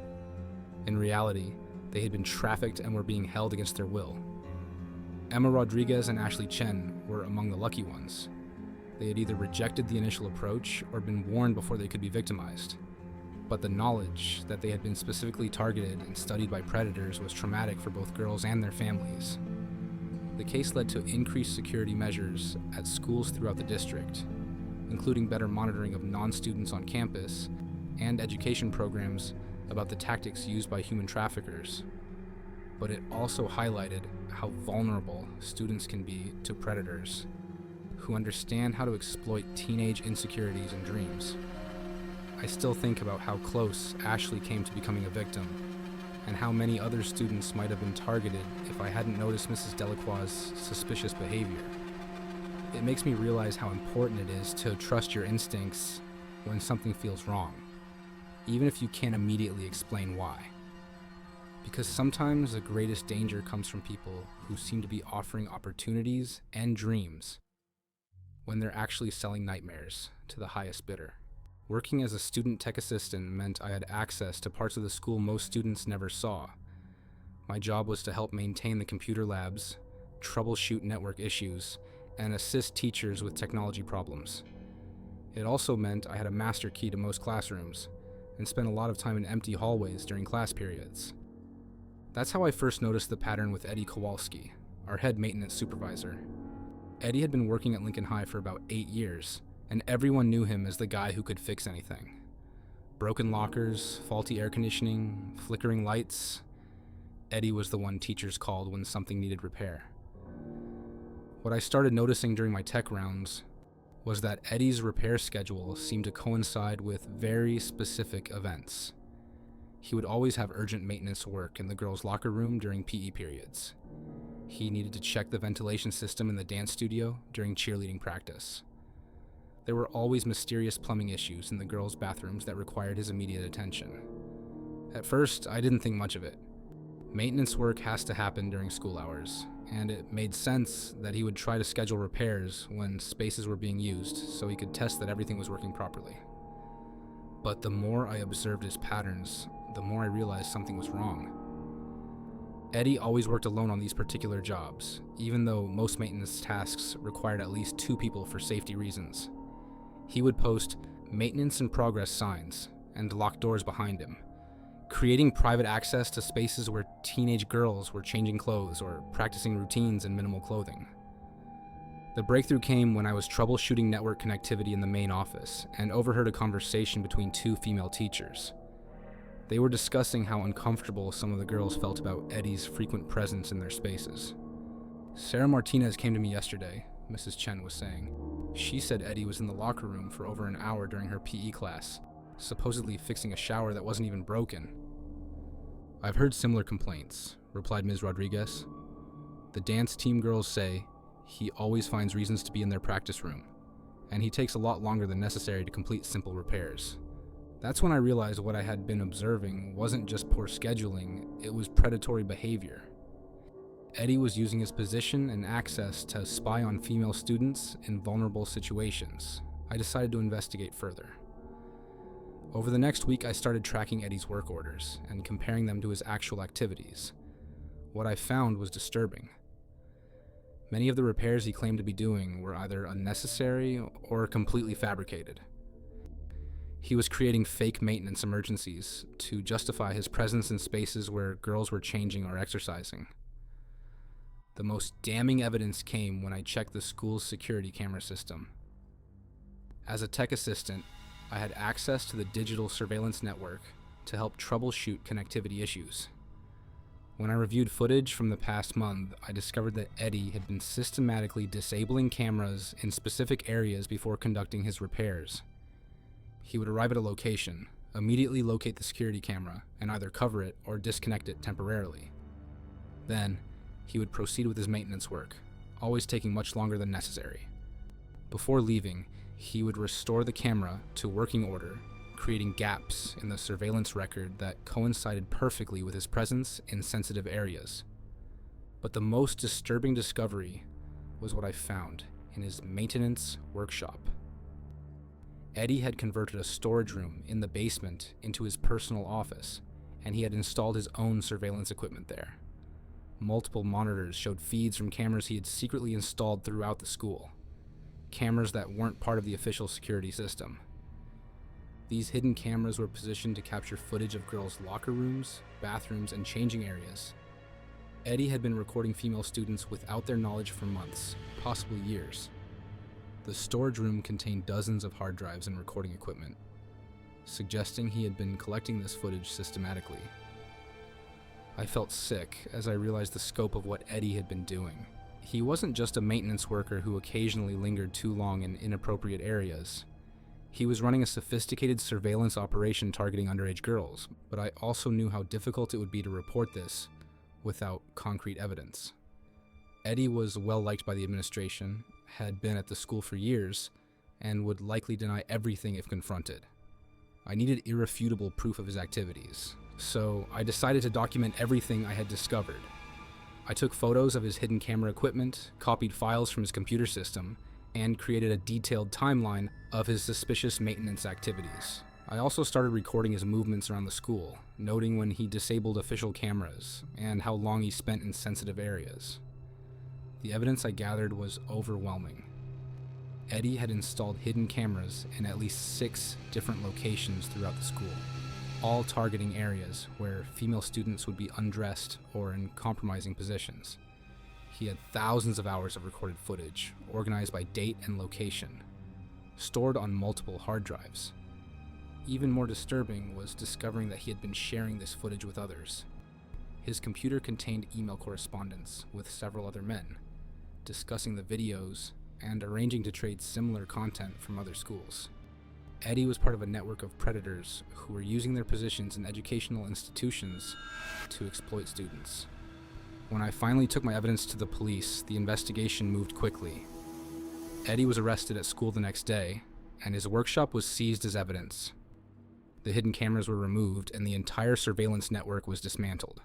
In reality, they had been trafficked and were being held against their will. Emma Rodriguez and Ashley Chen were among the lucky ones. They had either rejected the initial approach or been warned before they could be victimized. But the knowledge that they had been specifically targeted and studied by predators was traumatic for both girls and their families. The case led to increased security measures at schools throughout the district, including better monitoring of non-students on campus and education programs about the tactics used by human traffickers. But it also highlighted how vulnerable students can be to predators who understand how to exploit teenage insecurities and dreams. I still think about how close Ashley came to becoming a victim, and how many other students might have been targeted if I hadn't noticed Mrs. Delacroix's suspicious behavior. It makes me realize how important it is to trust your instincts when something feels wrong, even if you can't immediately explain why. Because sometimes the greatest danger comes from people who seem to be offering opportunities and dreams when they're actually selling nightmares to the highest bidder. Working as a student tech assistant meant I had access to parts of the school most students never saw. My job was to help maintain the computer labs, troubleshoot network issues, and assist teachers with technology problems. It also meant I had a master key to most classrooms and spent a lot of time in empty hallways during class periods. That's how I first noticed the pattern with Eddie Kowalski, our head maintenance supervisor. Eddie had been working at Lincoln High for about 8 years, and everyone knew him as the guy who could fix anything. Broken lockers, faulty air conditioning, flickering lights. Eddie was the one teachers called when something needed repair. What I started noticing during my tech rounds was that Eddie's repair schedule seemed to coincide with very specific events. He would always have urgent maintenance work in the girls' locker room during PE periods. He needed to check the ventilation system in the dance studio during cheerleading practice. There were always mysterious plumbing issues in the girls' bathrooms that required his immediate attention. At first, I didn't think much of it. Maintenance work has to happen during school hours, and it made sense that he would try to schedule repairs when spaces were being used so he could test that everything was working properly. But the more I observed his patterns, the more I realized something was wrong. Eddie always worked alone on these particular jobs, even though most maintenance tasks required at least 2 people for safety reasons. He would post "maintenance in progress" signs and lock doors behind him, creating private access to spaces where teenage girls were changing clothes or practicing routines in minimal clothing. The breakthrough came when I was troubleshooting network connectivity in the main office and overheard a conversation between 2 female teachers. They were discussing how uncomfortable some of the girls felt about Eddie's frequent presence in their spaces. "Sarah Martinez came to me yesterday," Mrs. Chen was saying. "She said Eddie was in the locker room for over an hour during her PE class, supposedly fixing a shower that wasn't even broken." "I've heard similar complaints," replied Ms. Rodriguez. "The dance team girls say he always finds reasons to be in their practice room, and he takes a lot longer than necessary to complete simple repairs." That's when I realized what I had been observing wasn't just poor scheduling, it was predatory behavior. Eddie was using his position and access to spy on female students in vulnerable situations. I decided to investigate further. Over the next week, I started tracking Eddie's work orders and comparing them to his actual activities. What I found was disturbing. Many of the repairs he claimed to be doing were either unnecessary or completely fabricated. He was creating fake maintenance emergencies to justify his presence in spaces where girls were changing or exercising. The most damning evidence came when I checked the school's security camera system. As a tech assistant, I had access to the digital surveillance network to help troubleshoot connectivity issues. When I reviewed footage from the past month, I discovered that Eddie had been systematically disabling cameras in specific areas before conducting his repairs. He would arrive at a location, immediately locate the security camera, and either cover it or disconnect it temporarily. Then, he would proceed with his maintenance work, always taking much longer than necessary. Before leaving, he would restore the camera to working order, creating gaps in the surveillance record that coincided perfectly with his presence in sensitive areas. But the most disturbing discovery was what I found in his maintenance workshop. Eddie had converted a storage room in the basement into his personal office, and he had installed his own surveillance equipment there. Multiple monitors showed feeds from cameras he had secretly installed throughout the school, cameras that weren't part of the official security system. These hidden cameras were positioned to capture footage of girls' locker rooms, bathrooms, and changing areas. Eddie had been recording female students without their knowledge for months, possibly years. The storage room contained dozens of hard drives and recording equipment, suggesting he had been collecting this footage systematically. I felt sick as I realized the scope of what Eddie had been doing. He wasn't just a maintenance worker who occasionally lingered too long in inappropriate areas. He was running a sophisticated surveillance operation targeting underage girls, but I also knew how difficult it would be to report this without concrete evidence. Eddie was well liked by the administration, had been at the school for years, and would likely deny everything if confronted. I needed irrefutable proof of his activities, so I decided to document everything I had discovered. I took photos of his hidden camera equipment, copied files from his computer system, and created a detailed timeline of his suspicious maintenance activities. I also started recording his movements around the school, noting when he disabled official cameras and how long he spent in sensitive areas. The evidence I gathered was overwhelming. Eddie had installed hidden cameras in at least 6 different locations throughout the school, all targeting areas where female students would be undressed or in compromising positions. He had thousands of hours of recorded footage, organized by date and location, stored on multiple hard drives. Even more disturbing was discovering that he had been sharing this footage with others. His computer contained email correspondence with several other men, discussing the videos and arranging to trade similar content from other schools. Eddie was part of a network of predators who were using their positions in educational institutions to exploit students. When I finally took my evidence to the police, the investigation moved quickly. Eddie was arrested at school the next day, and his workshop was seized as evidence. The hidden cameras were removed, and the entire surveillance network was dismantled.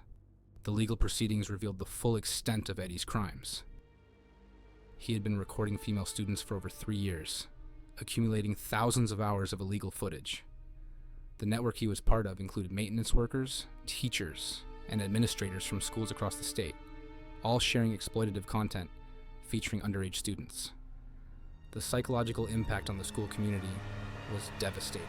The legal proceedings revealed the full extent of Eddie's crimes. He had been recording female students for over 3 years, accumulating thousands of hours of illegal footage. The network he was part of included maintenance workers, teachers, and administrators from schools across the state, all sharing exploitative content featuring underage students. The psychological impact on the school community was devastating.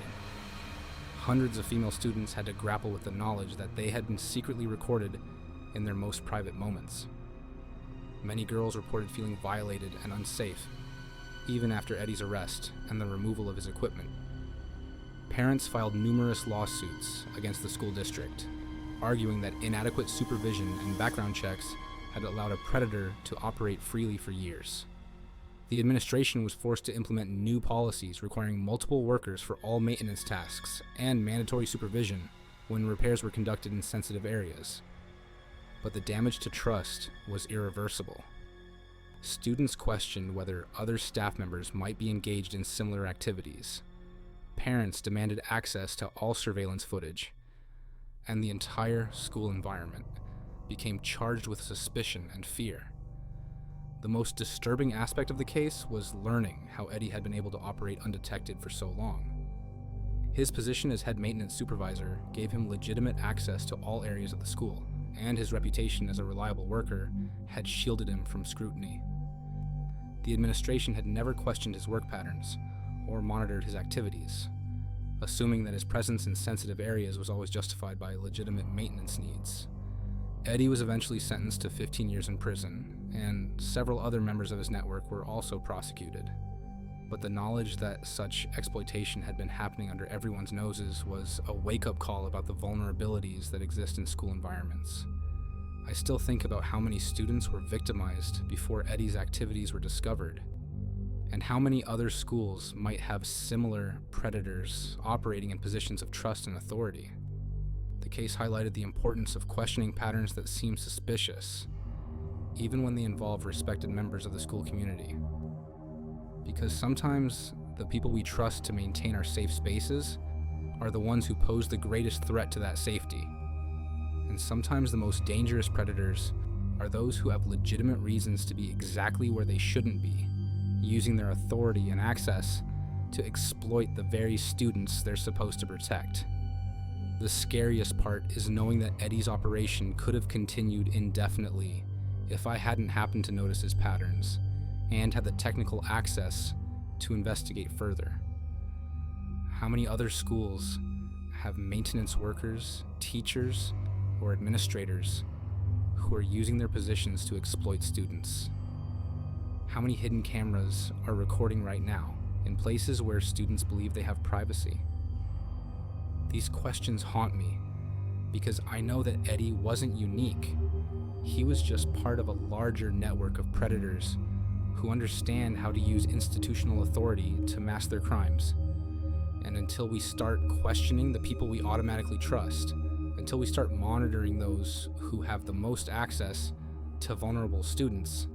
Hundreds of female students had to grapple with the knowledge that they had been secretly recorded in their most private moments. Many girls reported feeling violated and unsafe, even after Eddie's arrest and the removal of his equipment. Parents filed numerous lawsuits against the school district, arguing that inadequate supervision and background checks had allowed a predator to operate freely for years. The administration was forced to implement new policies requiring multiple workers for all maintenance tasks and mandatory supervision when repairs were conducted in sensitive areas. But the damage to trust was irreversible. Students questioned whether other staff members might be engaged in similar activities. Parents demanded access to all surveillance footage, and the entire school environment became charged with suspicion and fear. The most disturbing aspect of the case was learning how Eddie had been able to operate undetected for so long. His position as head maintenance supervisor gave him legitimate access to all areas of the school, and his reputation as a reliable worker had shielded him from scrutiny. The administration had never questioned his work patterns or monitored his activities, assuming that his presence in sensitive areas was always justified by legitimate maintenance needs. Eddie was eventually sentenced to 15 years in prison, and several other members of his network were also prosecuted. But the knowledge that such exploitation had been happening under everyone's noses was a wake-up call about the vulnerabilities that exist in school environments. I still think about how many students were victimized before Eddie's activities were discovered, and how many other schools might have similar predators operating in positions of trust and authority. The case highlighted the importance of questioning patterns that seem suspicious, even when they involve respected members of the school community. Because sometimes the people we trust to maintain our safe spaces are the ones who pose the greatest threat to that safety. And sometimes the most dangerous predators are those who have legitimate reasons to be exactly where they shouldn't be, using their authority and access to exploit the very students they're supposed to protect. The scariest part is knowing that Eddie's operation could have continued indefinitely if I hadn't happened to notice his patterns and had the technical access to investigate further. How many other schools have maintenance workers, teachers, or administrators who are using their positions to exploit students? How many hidden cameras are recording right now in places where students believe they have privacy? These questions haunt me because I know that Eddie wasn't unique. He was just part of a larger network of predators who understand how to use institutional authority to mask their crimes. And until we start questioning the people we automatically trust, until we start monitoring those who have the most access to vulnerable students,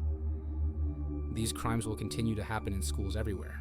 these crimes will continue to happen in schools everywhere.